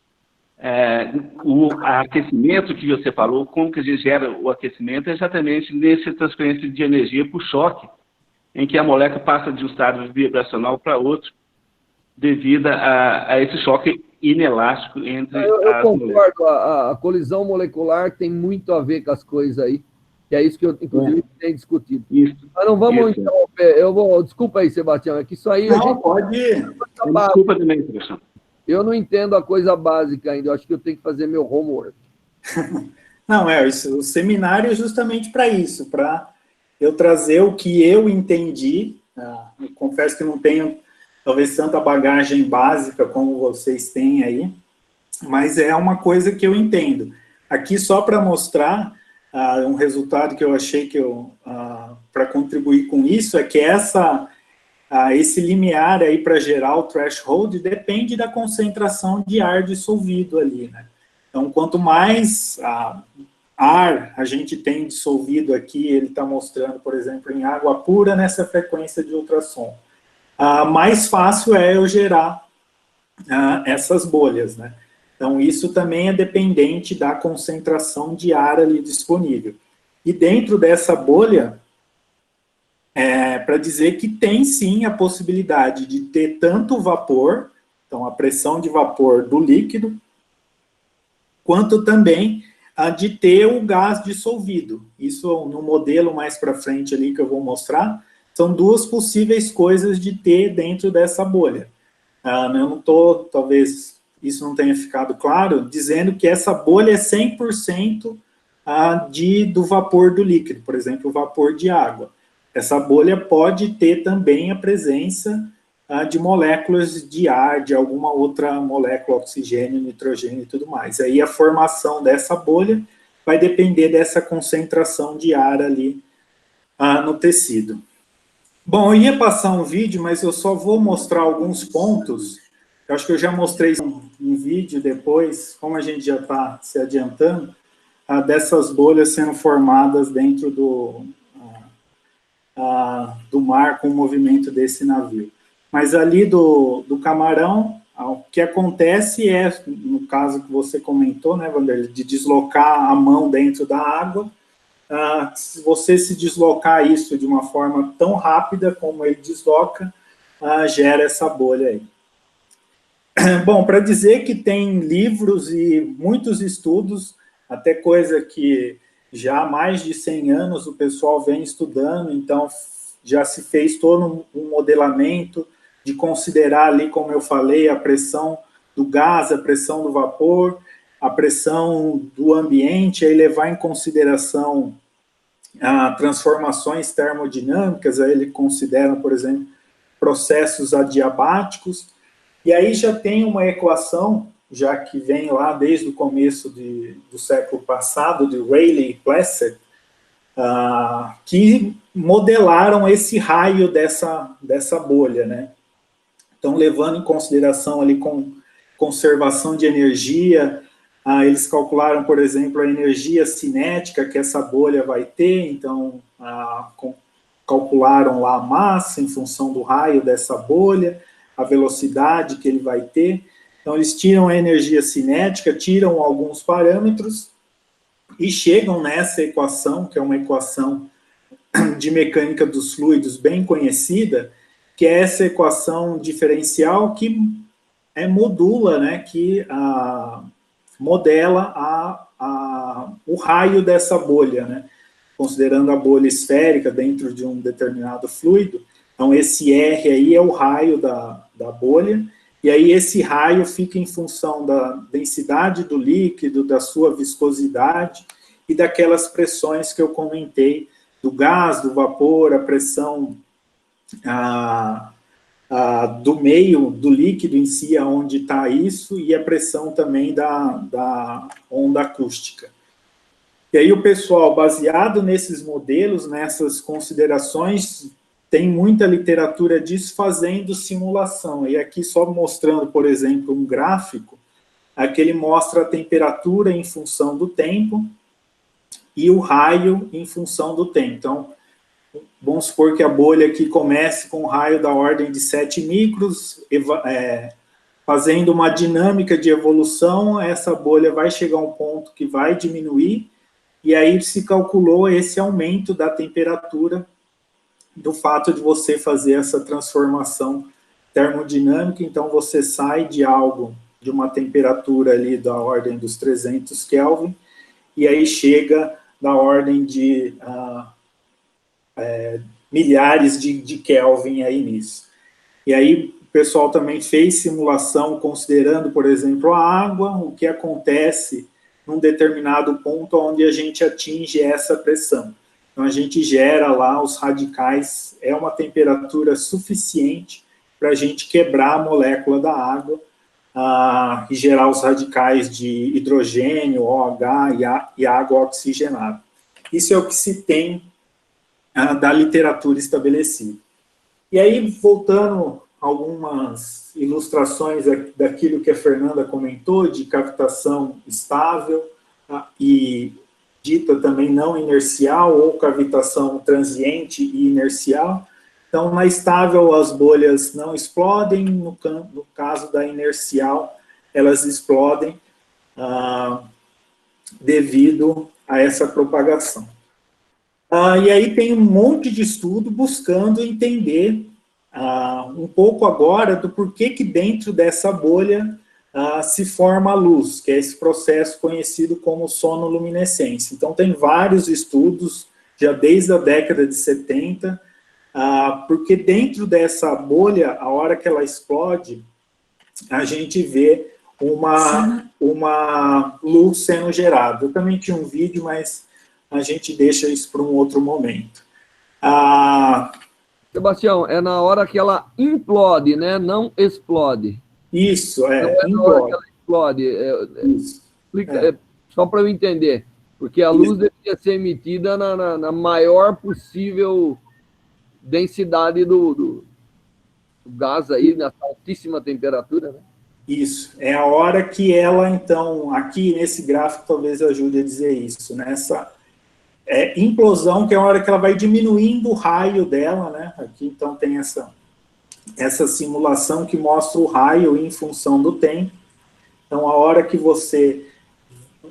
o aquecimento que você falou, como que a gente gera o aquecimento, é exatamente nessa transferência de energia por choque, em que a molécula passa de um estado vibracional para outro, devido a esse choque inelástico entre as moléculas. Eu concordo, a colisão molecular tem muito a ver com as coisas aí, que é isso que eu, inclusive, tenho discutido. Isso. Mas não vamos interromper, desculpa aí, Sebastião, é que isso aí... Não, pode ir. Desculpa também, Sebastião. Eu não entendo a coisa básica ainda, eu acho que eu tenho que fazer meu homework. Não, o seminário é justamente para isso, para eu trazer o que eu entendi. Eu confesso que não tenho, talvez, tanta bagagem básica como vocês têm aí, mas é uma coisa que eu entendo. Aqui, só para mostrar um resultado que eu achei para contribuir com isso, é que esse limiar aí para gerar o threshold depende da concentração de ar dissolvido ali, né? Então, quanto mais ar a gente tem dissolvido aqui, ele está mostrando, por exemplo, em água pura, nessa frequência de ultrassom, mais fácil é eu gerar essas bolhas, né? Então, isso também é dependente da concentração de ar ali disponível. E dentro dessa bolha, para dizer que tem sim a possibilidade de ter tanto vapor, então a pressão de vapor do líquido, quanto também de ter o gás dissolvido. Isso no modelo mais para frente ali que eu vou mostrar, são duas possíveis coisas de ter dentro dessa bolha. Eu não estou, talvez isso não tenha ficado claro, dizendo que essa bolha é 100% do vapor do líquido, por exemplo, o vapor de água. Essa bolha pode ter também a presença de moléculas de ar, de alguma outra molécula, oxigênio, nitrogênio e tudo mais. Aí a formação dessa bolha vai depender dessa concentração de ar ali no tecido. Bom, eu ia passar um vídeo, mas eu só vou mostrar alguns pontos Eu acho que eu já mostrei um vídeo depois, como a gente já está se adiantando, dessas bolhas sendo formadas dentro do mar com o movimento desse navio. Mas ali do camarão, o que acontece é, no caso que você comentou, né, Vanderlei, de deslocar a mão dentro da água, se você se deslocar isso de uma forma tão rápida como ele desloca, gera essa bolha aí. Bom, para dizer que tem livros e muitos estudos, até coisa que já há mais de 100 anos o pessoal vem estudando, então já se fez todo um modelamento de considerar ali, como eu falei, a pressão do gás, a pressão do vapor, a pressão do ambiente, aí levar em consideração transformações termodinâmicas, aí ele considera, por exemplo, processos adiabáticos, e aí já tem uma equação, já que vem lá desde o começo do século passado, de Rayleigh e Plasser, que modelaram esse raio dessa bolha, né? Então, levando em consideração ali com conservação de energia, eles calcularam, por exemplo, a energia cinética que essa bolha vai ter, então, calcularam lá a massa em função do raio dessa bolha, a velocidade que ele vai ter. Então, eles tiram a energia cinética, tiram alguns parâmetros e chegam nessa equação, que é uma equação de mecânica dos fluidos bem conhecida, que é essa equação diferencial que modula, né, que modela o raio dessa bolha, né, considerando a bolha esférica dentro de um determinado fluido. Então, esse R aí é o raio da bolha, e aí esse raio fica em função da densidade do líquido, da sua viscosidade e daquelas pressões que eu comentei, do gás, do vapor, a pressão do meio, do líquido em si, onde está isso, e a pressão também da onda acústica. E aí o pessoal, baseado nesses modelos, nessas considerações, tem muita literatura disso fazendo simulação. E aqui só mostrando, por exemplo, um gráfico, aqui ele mostra a temperatura em função do tempo e o raio em função do tempo. Então, vamos supor que a bolha aqui comece com um raio da ordem de 7 micros, fazendo uma dinâmica de evolução, essa bolha vai chegar a um ponto que vai diminuir, e aí se calculou esse aumento da temperatura do fato de você fazer essa transformação termodinâmica. Então você sai de algo, de uma temperatura ali da ordem dos 300 Kelvin, e aí chega da ordem de milhares de Kelvin aí nisso. E aí o pessoal também fez simulação considerando, por exemplo, a água, o que acontece num determinado ponto onde a gente atinge essa pressão. Então, a gente gera lá os radicais, é uma temperatura suficiente para a gente quebrar a molécula da água e gerar os radicais de hidrogênio, OH e água oxigenada. Isso é o que se tem da literatura estabelecida. E aí, voltando algumas ilustrações daquilo que a Fernanda comentou, de cavitação estável e dita também não inercial, ou cavitação transiente e inercial. Então, na estável, as bolhas não explodem, no caso da inercial, elas explodem devido a essa propagação. E aí tem um monte de estudo buscando entender um pouco agora do porquê que dentro dessa bolha se forma a luz, que é esse processo conhecido como sonoluminescência. Então, tem vários estudos, já desde a década de 70, porque dentro dessa bolha, a hora que ela explode, a gente vê uma luz sendo gerada. Eu também tinha um vídeo, mas a gente deixa isso para um outro momento. Sebastião, é na hora que ela implode, né? Não explode. Isso, não é na hora que ela explode. Explica, só para eu entender. Porque a luz deveria ser emitida na maior possível densidade do gás aí, nessa altíssima temperatura, né? Isso, é a hora que ela, então, aqui nesse gráfico talvez ajude a dizer isso, nessa implosão, que é a hora que ela vai diminuindo o raio dela, né? Aqui, então, tem essa simulação que mostra o raio em função do tempo. Então, a hora que você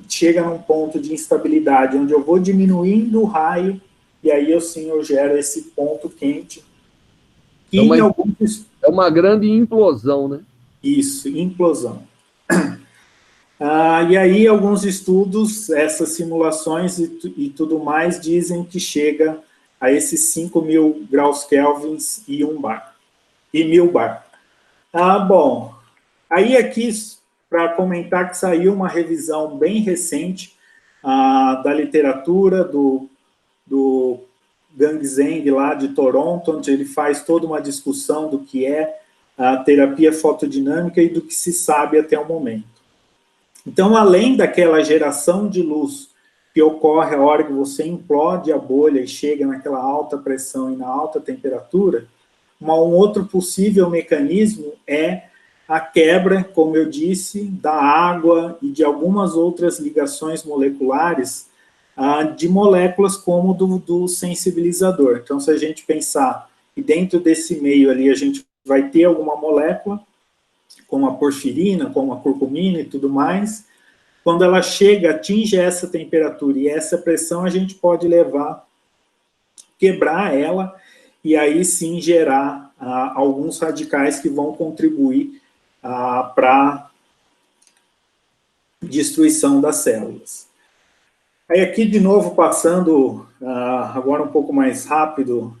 chega num ponto de instabilidade, onde eu vou diminuindo o raio, e aí eu gero esse ponto quente. É uma grande implosão, né? Isso, implosão. E aí, alguns estudos, essas simulações e tudo mais, dizem que chega a esses 5.000 graus Kelvins e 1.000 bar. Bom, aí aqui, para comentar que saiu uma revisão bem recente da literatura do Gang Zheng, lá de Toronto, onde ele faz toda uma discussão do que é a terapia fotodinâmica e do que se sabe até o momento. Então, além daquela geração de luz que ocorre a hora que você implode a bolha e chega naquela alta pressão e na alta temperatura, um outro possível mecanismo é a quebra, como eu disse, da água e de algumas outras ligações moleculares de moléculas como do sensibilizador. Então, se a gente pensar que dentro desse meio ali a gente vai ter alguma molécula, como a porfirina, como a curcumina e tudo mais, quando ela chega, atinge essa temperatura e essa pressão, a gente pode quebrar ela, e aí sim gerar alguns radicais que vão contribuir para a destruição das células. Aí aqui, de novo, passando agora um pouco mais rápido,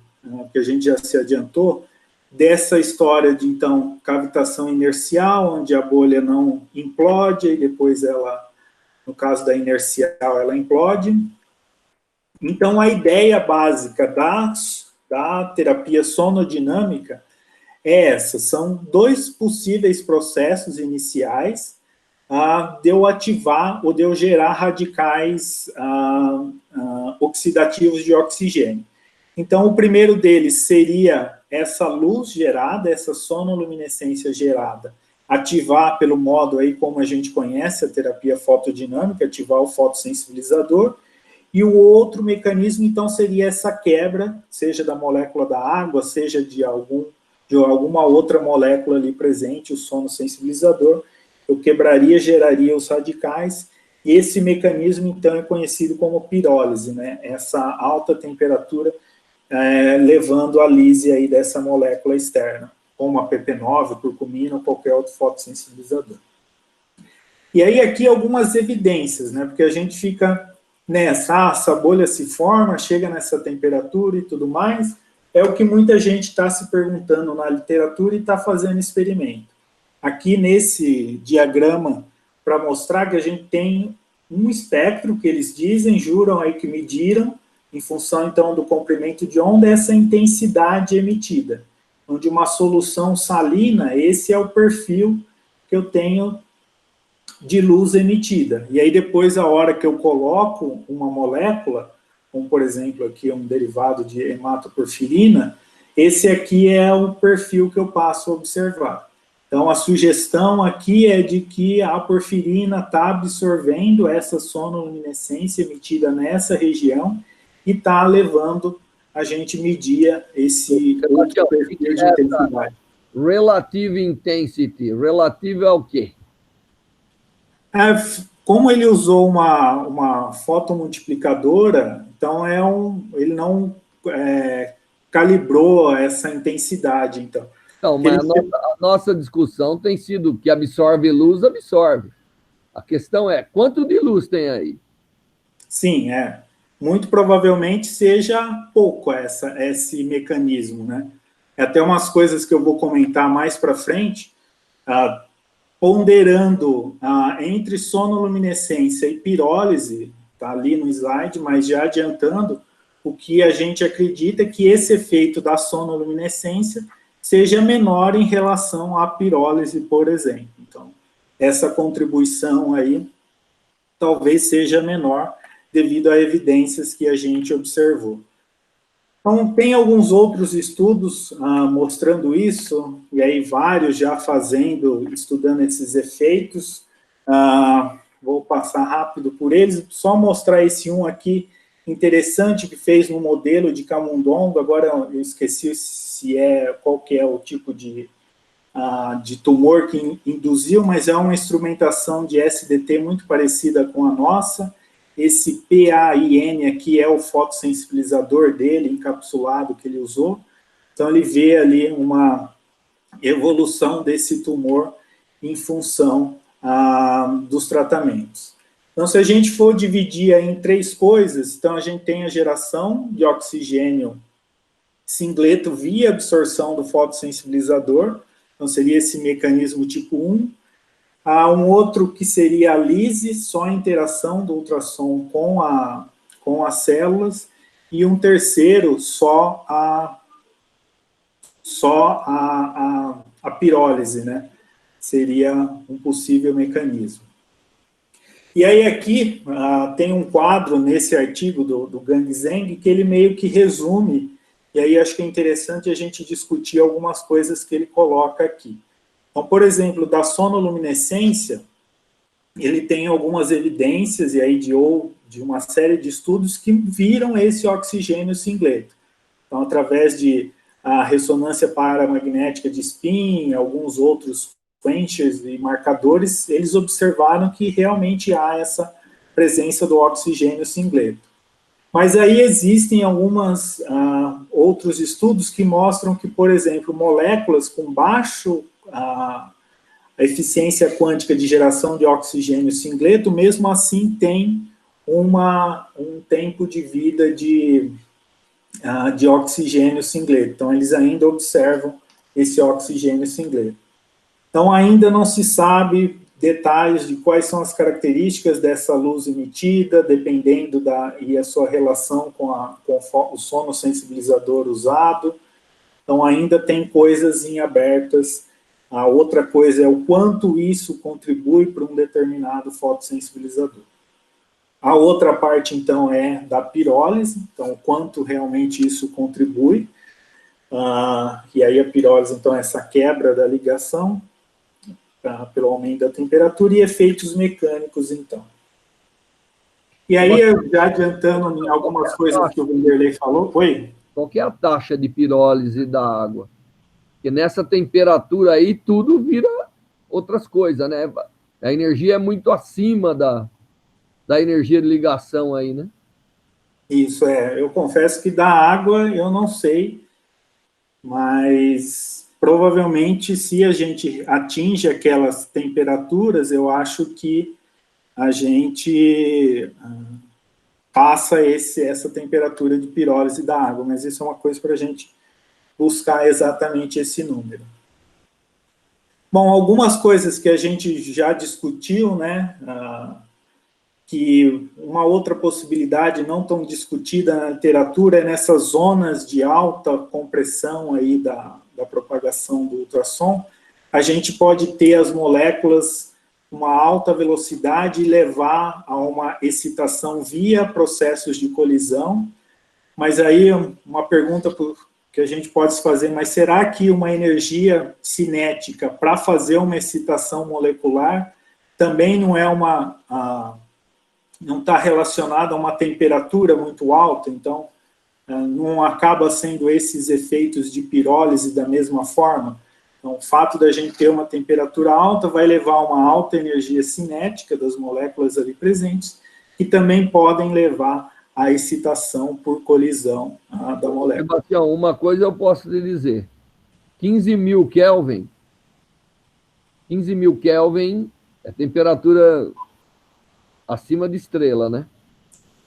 que a gente já se adiantou, dessa história de, então, cavitação inercial, onde a bolha não implode, e depois ela, no caso da inercial, ela implode. Então, a ideia básica da terapia sonodinâmica é essa, são 2 possíveis processos iniciais de eu ativar ou de eu gerar radicais oxidativos de oxigênio. Então, o primeiro deles seria essa luz gerada, essa sonoluminescência gerada, ativar pelo modo aí como a gente conhece a terapia fotodinâmica, ativar o fotossensibilizador, e o outro mecanismo, então, seria essa quebra, seja da molécula da água, seja de alguma outra molécula ali presente, o sonossensibilizador, eu quebraria, geraria os radicais, e esse mecanismo, então, é conhecido como pirólise, né? Essa alta temperatura levando a lise aí dessa molécula externa, como a PP9, curcumina ou qualquer outro fotossensibilizador. E aí aqui algumas evidências, né? Porque a gente fica essa bolha se forma, chega nessa temperatura e tudo mais, é o que muita gente está se perguntando na literatura e está fazendo experimento. Aqui nesse diagrama, para mostrar que a gente tem um espectro que eles dizem, juram aí que mediram, em função, então, do comprimento de onda, essa intensidade emitida. Onde uma solução salina, esse é o perfil que eu tenho de luz emitida. E aí, depois, a hora que eu coloco uma molécula, como, por exemplo, aqui um derivado de hematoporfirina, esse aqui é o perfil que eu passo a observar. Então, a sugestão aqui é de que a porfirina está absorvendo essa sonoluminescência emitida nessa região e está levando a gente medir esse outro perfil de intensidade. Relative intensity, relativo ao quê? Como ele usou uma fotomultiplicadora, então ele não calibrou essa intensidade, então. Não, mas a nossa discussão tem sido que absorve luz, absorve. A questão é, quanto de luz tem aí? Sim, muito provavelmente seja pouco esse mecanismo, né? Até umas coisas que eu vou comentar mais para frente, ponderando entre sonoluminescência e pirólise, está ali no slide, mas já adiantando, o que a gente acredita que esse efeito da sonoluminescência seja menor em relação à pirólise, por exemplo. Então, essa contribuição aí talvez seja menor devido a evidências que a gente observou. Então, tem alguns outros estudos mostrando isso, e aí vários já estudando esses efeitos. Vou passar rápido por eles, só mostrar esse um aqui, interessante, que fez no modelo de camundongo. Agora eu esqueci qual que é o tipo de tumor que induziu, mas é uma instrumentação de SDT muito parecida com a nossa. Esse PAIN aqui é o fotossensibilizador dele, encapsulado, que ele usou. Então, ele vê ali uma evolução desse tumor em função dos tratamentos. Então, se a gente for dividir em 3 coisas, então a gente tem a geração de oxigênio singleto via absorção do fotossensibilizador, então seria esse mecanismo tipo 1. Há um outro que seria a lise, só a interação do ultrassom com as células, e um terceiro, só a pirólise, né? Seria um possível mecanismo. E aí aqui tem um quadro nesse artigo do Gang Zheng que ele meio que resume, e aí acho que é interessante a gente discutir algumas coisas que ele coloca aqui. Então, por exemplo, da sonoluminescência, ele tem algumas evidências, e aí de uma série de estudos que viram esse oxigênio singleto. Então, através de ressonância paramagnética de spin, alguns outros quenchers e marcadores, eles observaram que realmente há essa presença do oxigênio singleto. Mas aí existem alguns outros estudos que mostram que, por exemplo, moléculas com baixo a eficiência quântica de geração de oxigênio singleto, mesmo assim tem um tempo de vida de oxigênio singleto. Então, eles ainda observam esse oxigênio singleto. Então, ainda não se sabe detalhes de quais são as características dessa luz emitida, dependendo e a sua relação com o sonossensibilizador usado. Então, ainda tem coisas em abertas. A outra coisa é o quanto isso contribui para um determinado fotossensibilizador. A outra parte, então, é da pirólise, então, o quanto realmente isso contribui. E aí a pirólise, então, é essa quebra da ligação pelo aumento da temperatura e efeitos mecânicos, então. E aí, já adiantando em algumas coisas que o Vanderlei falou, oi? Qual que é a taxa de pirólise da água? Porque nessa temperatura aí, tudo vira outras coisas, né? A energia é muito acima da energia de ligação aí, né? Isso, eu confesso que da água eu não sei, mas provavelmente se a gente atinge aquelas temperaturas, eu acho que a gente passa essa temperatura de pirólise da água, mas isso é uma coisa para a gente buscar exatamente esse número. Bom, algumas coisas que a gente já discutiu, né, que uma outra possibilidade não tão discutida na literatura é nessas zonas de alta compressão aí da propagação do ultrassom, a gente pode ter as moléculas uma alta velocidade e levar a uma excitação via processos de colisão, mas aí uma pergunta que a gente pode se fazer, mas será que uma energia cinética para fazer uma excitação molecular também não é não está relacionada a uma temperatura muito alta, então não acaba sendo esses efeitos de pirólise da mesma forma? Então, o fato da gente ter uma temperatura alta vai levar a uma alta energia cinética das moléculas ali presentes, que também podem levar à excitação por colisão da molécula. Sebastião, uma coisa eu posso lhe dizer. 15.000 Kelvin é temperatura acima de estrela, né?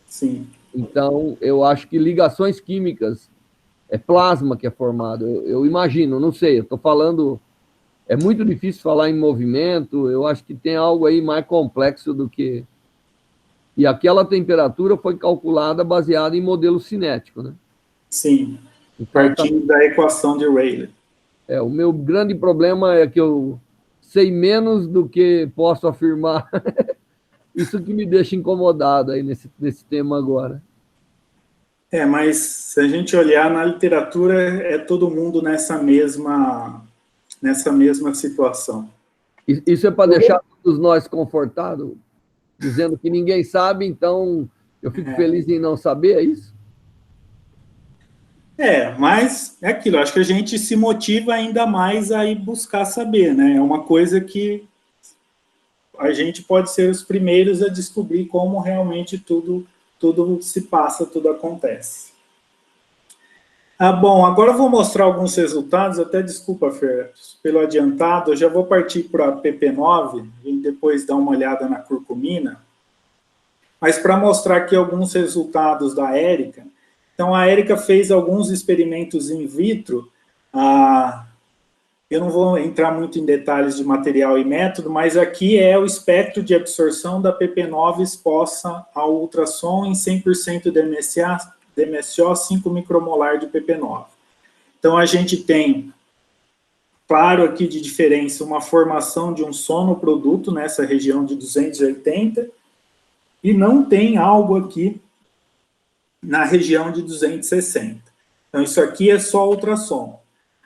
Sim. Então, eu acho que ligações químicas é plasma que é formado. Eu imagino, não sei, eu estou falando... É muito difícil falar em movimento, eu acho que tem algo aí mais complexo do que... E aquela temperatura foi calculada baseada em modelo cinético, né? Sim, partindo da equação de Rayleigh. O meu grande problema é que eu sei menos do que posso afirmar. Isso que me deixa incomodado aí nesse tema agora. Mas se a gente olhar na literatura, é todo mundo nessa mesma situação. Isso é para deixar todos nós confortados, dizendo que ninguém sabe, então eu fico feliz em não saber, é isso? Mas é aquilo, acho que a gente se motiva ainda mais a ir buscar saber, né? É uma coisa que a gente pode ser os primeiros a descobrir como realmente tudo se passa, tudo acontece. Bom, agora eu vou mostrar alguns resultados, até desculpa, Fer, pelo adiantado, eu já vou partir para a PP9, e depois dar uma olhada na curcumina, mas para mostrar aqui alguns resultados da Érica. Então, a Érica fez alguns experimentos in vitro, eu não vou entrar muito em detalhes de material e método, mas aqui é o espectro de absorção da PP9 exposta ao ultrassom em 100% DMSO, 5 micromolar de PP9. Então, a gente tem, claro aqui de diferença, uma formação de um sonoproduto nessa região de 280, e não tem algo aqui na região de 260. Então, isso aqui é só ultrassom.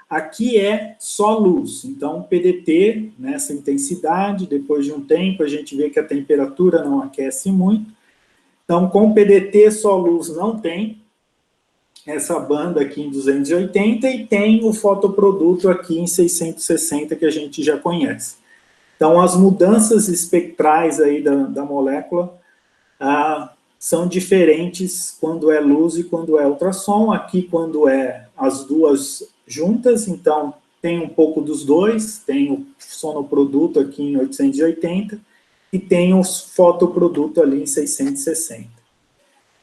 Aqui é só luz, então PDT nessa intensidade, depois de um tempo a gente vê que a temperatura não aquece muito, então com PDT só luz não tem essa banda aqui em 280 e tem o fotoproduto aqui em 660 que a gente já conhece. Então as mudanças espectrais aí da molécula são diferentes quando é luz e quando é ultrassom, aqui quando é as duas juntas, então tem um pouco dos dois, tem o sonoproduto aqui em 880 e tem o fotoproduto ali em 660.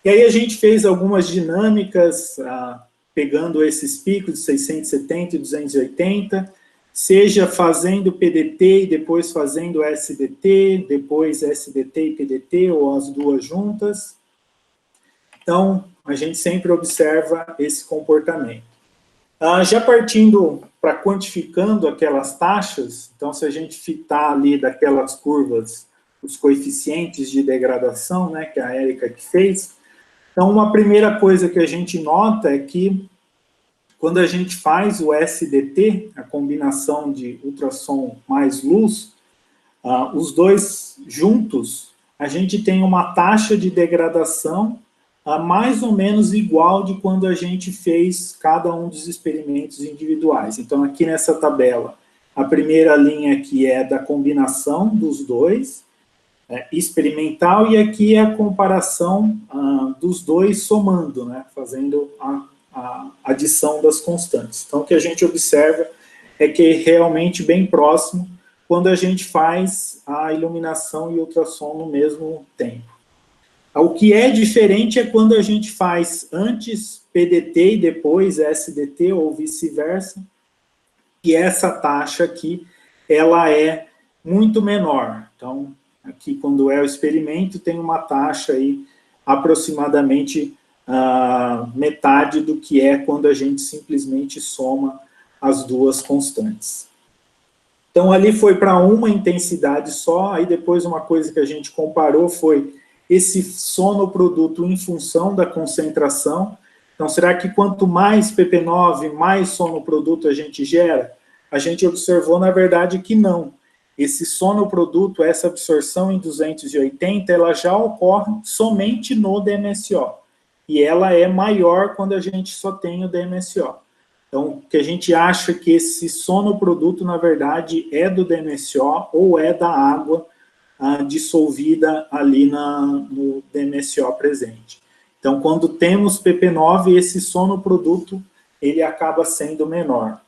E aí a gente fez algumas dinâmicas, pegando esses picos de 670 e 280, seja fazendo PDT e depois fazendo SDT, depois SDT e PDT, ou as duas juntas. Então, a gente sempre observa esse comportamento. Já partindo para quantificando aquelas taxas, então se a gente fitar ali daquelas curvas, os coeficientes de degradação, né, que a Érica que fez, então uma primeira coisa que a gente nota é que quando a gente faz o SDT, a combinação de ultrassom mais luz, os dois juntos, a gente tem uma taxa de degradação mais ou menos igual de quando a gente fez cada um dos experimentos individuais. Então, aqui nessa tabela, a primeira linha aqui é da combinação dos dois, experimental, e aqui é a comparação dos dois somando, né, fazendo a adição das constantes. Então, o que a gente observa é que é realmente bem próximo quando a gente faz a iluminação e ultrassom no mesmo tempo. O que é diferente é quando a gente faz antes PDT e depois SDT, ou vice-versa, e essa taxa aqui, ela é muito menor. Então, aqui quando é o experimento, tem uma taxa aí aproximadamente metade do que é quando a gente simplesmente soma as duas constantes. Então, ali foi para uma intensidade só, aí depois uma coisa que a gente comparou foi esse sonoproduto em função da concentração. Então, será que quanto mais PP9, mais sonoproduto a gente gera? A gente observou, na verdade, que não. Esse sonoproduto, essa absorção em 280, ela já ocorre somente no DMSO. E ela é maior quando a gente só tem o DMSO. Então, o que a gente acha que esse sonoproduto, na verdade, é do DMSO ou é da água dissolvida ali no DMSO presente. Então, quando temos PP9, esse sonoproduto, ele acaba sendo menor.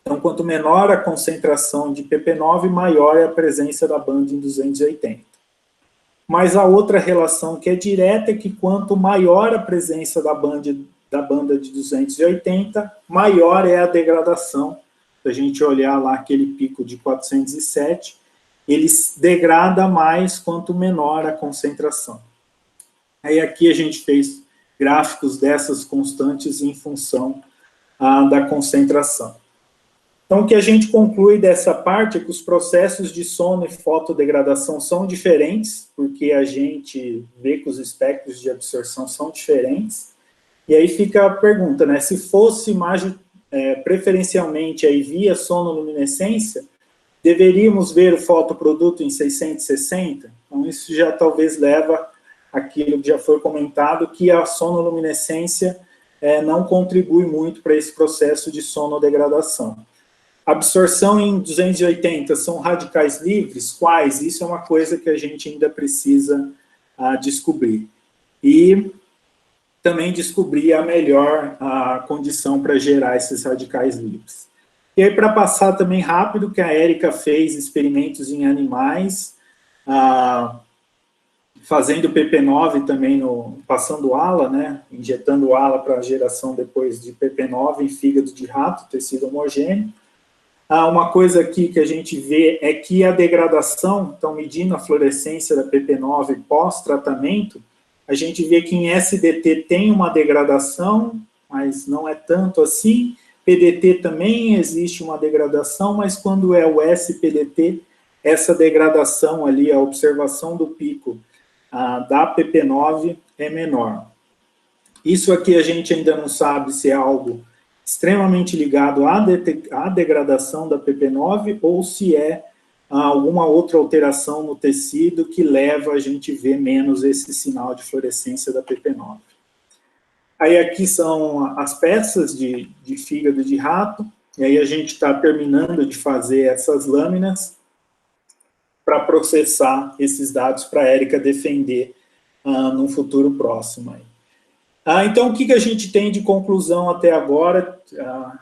Então, quanto menor a concentração de PP9, maior é a presença da banda em 280. Mas a outra relação que é direta é que quanto maior a presença da banda de 280, maior é a degradação. Se a gente olhar lá aquele pico de 407, ele degrada mais quanto menor a concentração. Aí aqui a gente fez gráficos dessas constantes em função da concentração. Então, o que a gente conclui dessa parte é que os processos de sono e fotodegradação são diferentes, porque a gente vê que os espectros de absorção são diferentes. E aí fica a pergunta, né? Se fosse preferencialmente aí via sonoluminescência, deveríamos ver o fotoproduto em 660? Então, isso já talvez leva àquilo que já foi comentado, que a sonoluminescência não contribui muito para esse processo de sonodegradação. Absorção em 280 são radicais livres? Quais? Isso é uma coisa que a gente ainda precisa descobrir. E também descobrir a melhor condição para gerar esses radicais livres. E aí, para passar também rápido, que a Érica fez experimentos em animais, fazendo PP9 também, passando ala, né, injetando ala para geração depois de PP9 em fígado de rato, tecido homogêneo. Uma coisa aqui que a gente vê é que a degradação, então medindo a fluorescência da PP9 pós-tratamento, a gente vê que em SDT tem uma degradação, mas não é tanto assim. PDT também existe uma degradação, mas quando é o SPDT, essa degradação ali, a observação do pico da PP9 é menor. Isso aqui a gente ainda não sabe se é algo extremamente ligado à degradação da PP9 ou se é alguma outra alteração no tecido que leva a gente a ver menos esse sinal de fluorescência da PP9. Aí aqui são as peças de fígado de rato, e aí a gente está terminando de fazer essas lâminas para processar esses dados para a Érica defender num futuro próximo. Então, o que a gente tem de conclusão até agora?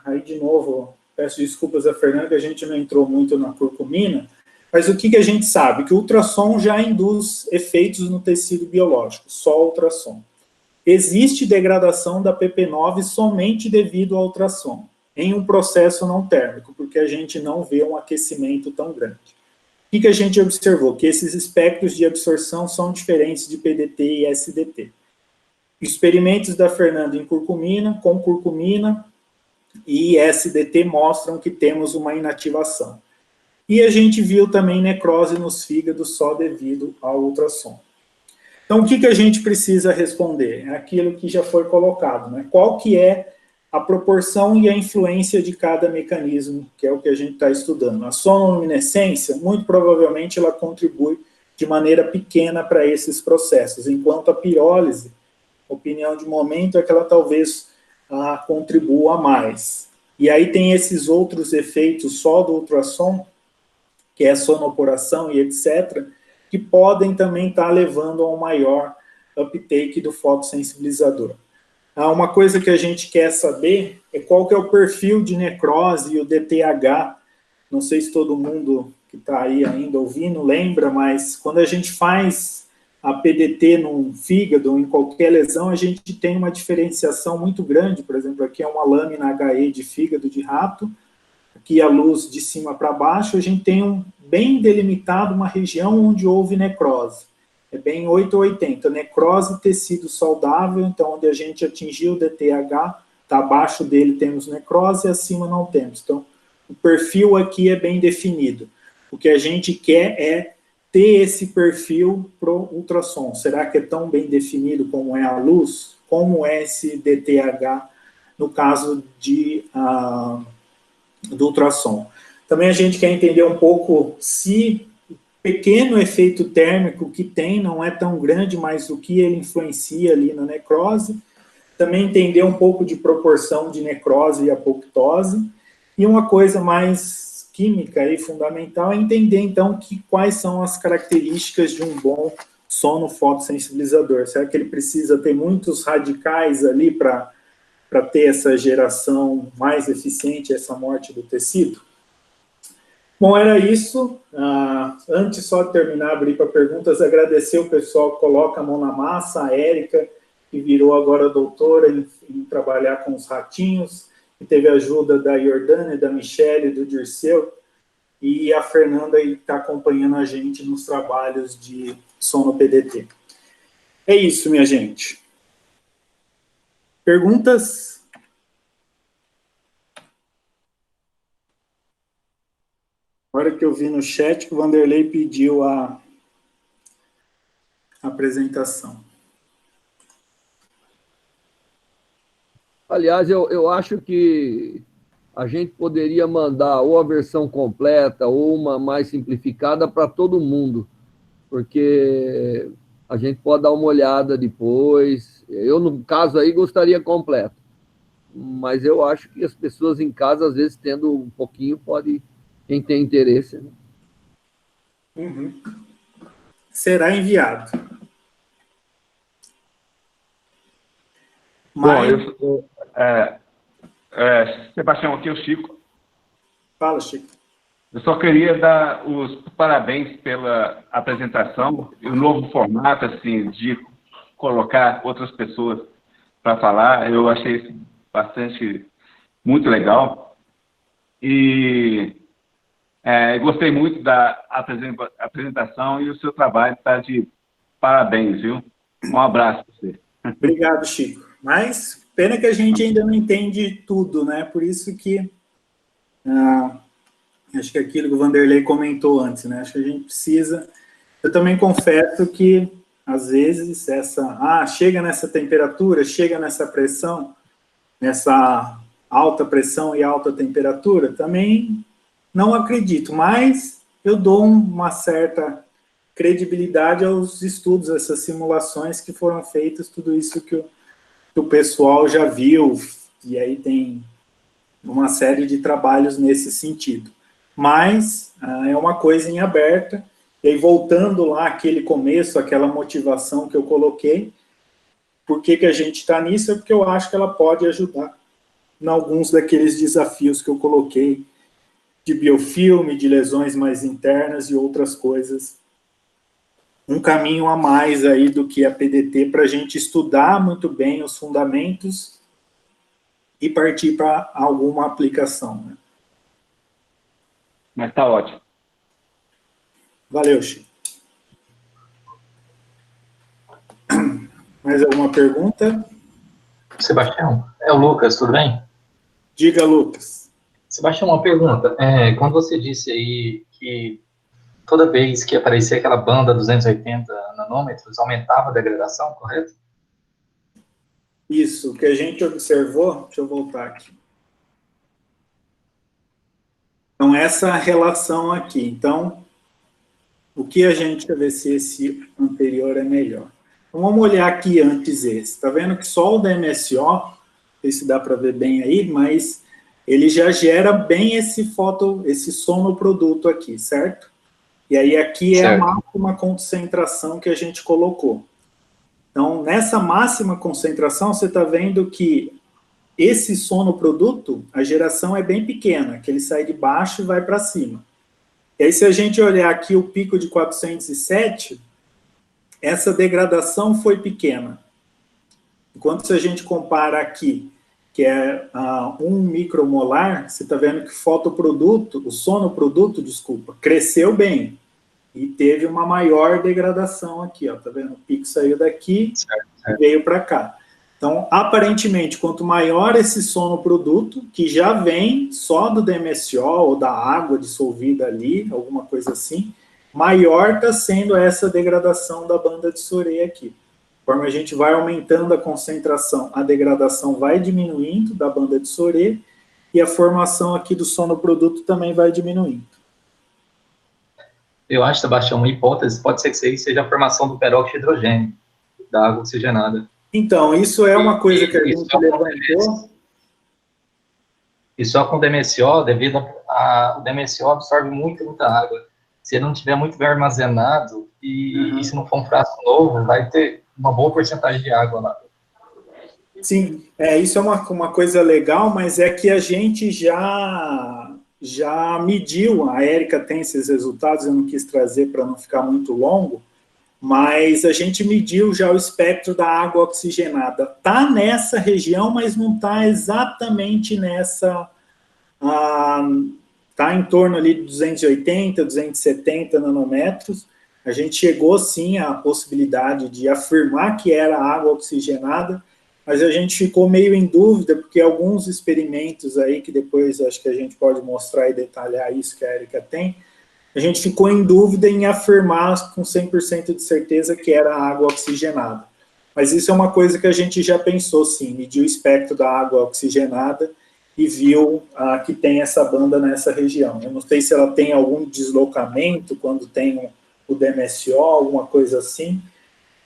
Aí, de novo, peço desculpas a Fernanda, que a gente não entrou muito na curcumina, mas o que a gente sabe? Que o ultrassom já induz efeitos no tecido biológico, só o ultrassom. Existe degradação da PP9 somente devido ao ultrassom, em um processo não térmico, porque a gente não vê um aquecimento tão grande. O que a gente observou? Que esses espectros de absorção são diferentes de PDT e SDT. Experimentos da Fernanda com curcumina e SDT mostram que temos uma inativação. E a gente viu também necrose nos fígados só devido ao ultrassom. Então, o que a gente precisa responder? É aquilo que já foi colocado, né? Qual que é a proporção e a influência de cada mecanismo, que é o que a gente está estudando. A sonoluminescência, muito provavelmente, ela contribui de maneira pequena para esses processos, enquanto a pirólise, opinião de momento, é que ela talvez contribua mais. E aí tem esses outros efeitos só do ultrassom, que é sonoporação e etc., que podem também estar levando a um maior uptake do fotossensibilizador. Uma coisa que a gente quer saber é qual que é o perfil de necrose e o DTH. Não sei se todo mundo que está aí ainda ouvindo lembra, mas quando a gente faz a PDT no fígado ou em qualquer lesão, a gente tem uma diferenciação muito grande. Por exemplo, aqui é uma lâmina HE de fígado de rato, aqui a luz de cima para baixo, a gente tem bem delimitado uma região onde houve necrose. É bem 8 ou 80, necrose, tecido saudável, então onde a gente atingiu o DTH, tá abaixo dele temos necrose e acima não temos. Então, o perfil aqui é bem definido. O que a gente quer é ter esse perfil para o ultrassom. Será que é tão bem definido como é a luz? Como é esse DTH no caso do ultrassom? Também a gente quer entender um pouco se o pequeno efeito térmico que tem não é tão grande, mas o que ele influencia ali na necrose. Também entender um pouco de proporção de necrose e apoptose. E uma coisa mais química e fundamental é entender, então, quais são as características de um bom sono fotossensibilizador. Será que ele precisa ter muitos radicais ali para ter essa geração mais eficiente, essa morte do tecido? Bom, era isso. Antes só de terminar, abrir para perguntas, agradecer o pessoal que coloca a mão na massa, a Érica, que virou agora doutora em trabalhar com os ratinhos, que teve a ajuda da Jordânia, da Michele, do Dirceu, e a Fernanda está acompanhando a gente nos trabalhos de sono PDT. É isso, minha gente. Perguntas? Agora que eu vi no chat que o Vanderlei pediu a apresentação. Aliás, eu acho que a gente poderia mandar ou a versão completa ou uma mais simplificada para todo mundo, porque a gente pode dar uma olhada depois. Eu, no caso aí, gostaria completo, mas eu acho que as pessoas em casa, às vezes, tendo um pouquinho, pode, quem tem interesse, né? Uhum. Será enviado. Bom, Mas... Sebastião, aqui é o Chico. Fala, Chico. Eu só queria dar os parabéns pela apresentação e o novo formato, assim, de colocar outras pessoas para falar. Eu achei isso muito legal. E gostei muito da apresentação e o seu trabalho está de parabéns, viu? Um abraço para você. Obrigado, Chico. Mas pena que a gente ainda não entende tudo, né? Por isso que acho que aquilo que o Vanderlei comentou antes, né? Acho que a gente precisa... Eu também confesso que, às vezes, chega nessa temperatura, chega nessa pressão, nessa alta pressão e alta temperatura, também não acredito, mas eu dou uma certa credibilidade aos estudos, essas simulações que foram feitas, tudo isso que o pessoal já viu, e aí tem uma série de trabalhos nesse sentido. Mas é uma coisa em aberta, e aí voltando lá aquele começo, aquela motivação que eu coloquei, por que a gente está nisso? É porque eu acho que ela pode ajudar em alguns daqueles desafios que eu coloquei, de biofilme, de lesões mais internas e outras coisas. Um caminho a mais aí do que a PDT para a gente estudar muito bem os fundamentos e partir para alguma aplicação, né? Mas está ótimo. Valeu, Chico. Mais alguma pergunta? Sebastião, é o Lucas, tudo bem? Diga, Lucas. Sebastião, uma pergunta. Quando você disse aí que toda vez que aparecia aquela banda 280 nanômetros, aumentava a degradação, correto? Isso, o que a gente observou, deixa eu voltar aqui. Então, essa relação aqui. Então, o que a gente, deixa eu ver se esse anterior é melhor. Então, vamos olhar aqui antes esse. Está vendo que só o DMSO, não sei se dá para ver bem aí, mas ele já gera bem esse sonoproduto aqui, certo? E aí aqui é a máxima concentração que a gente colocou. Então, nessa máxima concentração, você está vendo que esse sonoproduto, a geração é bem pequena, que ele sai de baixo e vai para cima. E aí, se a gente olhar aqui o pico de 407, essa degradação foi pequena. Enquanto se a gente compara aqui, que é 1 micromolar, você está vendo que o sonoproduto, cresceu bem. E teve uma maior degradação aqui, ó, tá vendo? O pico saiu daqui e veio para cá. Então, aparentemente, quanto maior esse sonoproduto, que já vem só do DMSO ou da água dissolvida ali, alguma coisa assim, maior está sendo essa degradação da banda de Sorey aqui. Conforme a gente vai aumentando a concentração, a degradação vai diminuindo da banda de Sorey e a formação aqui do sonoproduto também vai diminuindo. Eu acho, Sebastião, uma hipótese, pode ser que isso aí seja a formação do peróxido de hidrogênio, da água oxigenada. Então, isso é uma coisa que a gente levantou. E só com o DMSO, devido o DMSO absorve muita água. Se ele não estiver muito bem armazenado, e se não for um frasco novo, vai ter uma boa porcentagem de água lá. Sim, isso é uma coisa legal, mas é que a gente já mediu, a Érica tem esses resultados, eu não quis trazer para não ficar muito longo, mas a gente mediu já o espectro da água oxigenada. Está nessa região, mas não está exatamente nessa... Está em torno ali de 280, 270 nanômetros. A gente chegou, sim, à possibilidade de afirmar que era água oxigenada, mas a gente ficou meio em dúvida, porque alguns experimentos aí, que depois acho que a gente pode mostrar e detalhar isso que a Érica tem, a gente ficou em dúvida em afirmar com 100% de certeza que era água oxigenada. Mas isso é uma coisa que a gente já pensou, sim, mediu o espectro da água oxigenada e viu que tem essa banda nessa região. Eu não sei se ela tem algum deslocamento quando tem o DMSO, alguma coisa assim,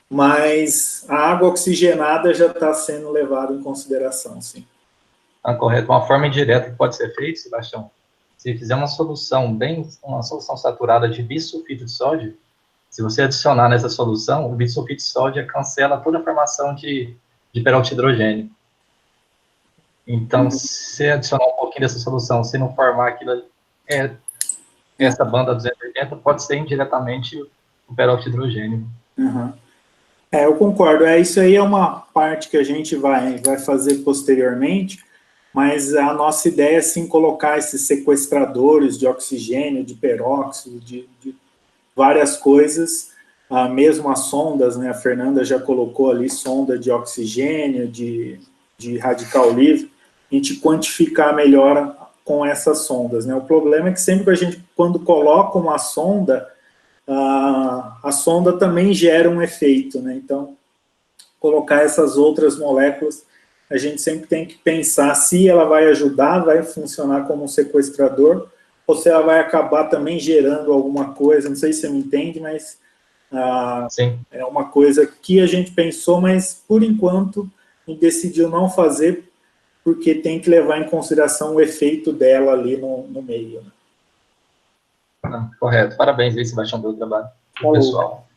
mas a água oxigenada já está sendo levada em consideração, sim. Correto. Uma forma indireta que pode ser feita, Sebastião, se fizer uma solução saturada de bisulfito de sódio, se você adicionar nessa solução, o bisulfito de sódio cancela toda a formação de peroxidrogênio. Então, se adicionar um pouquinho dessa solução, se não formar aquilo, essa banda 280, pode ser indiretamente o peroxidrogênio. Uhum. Eu concordo. Isso aí é uma parte que a gente vai fazer posteriormente, mas a nossa ideia é, sim, colocar esses sequestradores de oxigênio, de peróxido, de várias coisas, mesmo as sondas, né? A Fernanda já colocou ali sonda de oxigênio, de radical livre, a gente quantificar melhor com essas sondas, né? O problema é que sempre que a gente, quando coloca uma sonda, a sonda também gera um efeito, né? Então, colocar essas outras moléculas, a gente sempre tem que pensar se ela vai ajudar, vai funcionar como um sequestrador, ou se ela vai acabar também gerando alguma coisa, não sei se você me entende, mas é uma coisa que a gente pensou, mas por enquanto a gente decidiu não fazer, porque tem que levar em consideração o efeito dela ali no meio. Né? Correto. Parabéns aí, Sebastião, pelo trabalho do pessoal.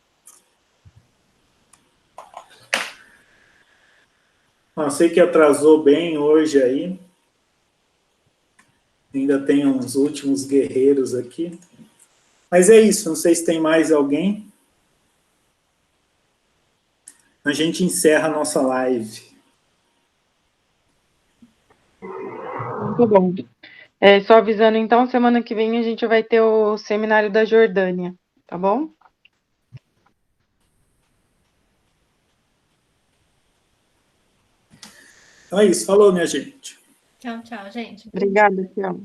Eu sei que atrasou bem hoje aí. Ainda tem uns últimos guerreiros aqui. Mas é isso, não sei se tem mais alguém. A gente encerra a nossa live. Muito bom. Só avisando, então, semana que vem a gente vai ter o seminário da Jordânia, tá bom? Então é isso, falou, minha gente. Tchau, tchau, gente. Obrigada, tchau.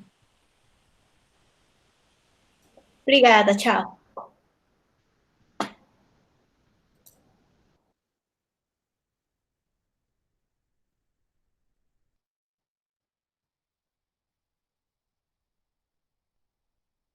Obrigada, tchau.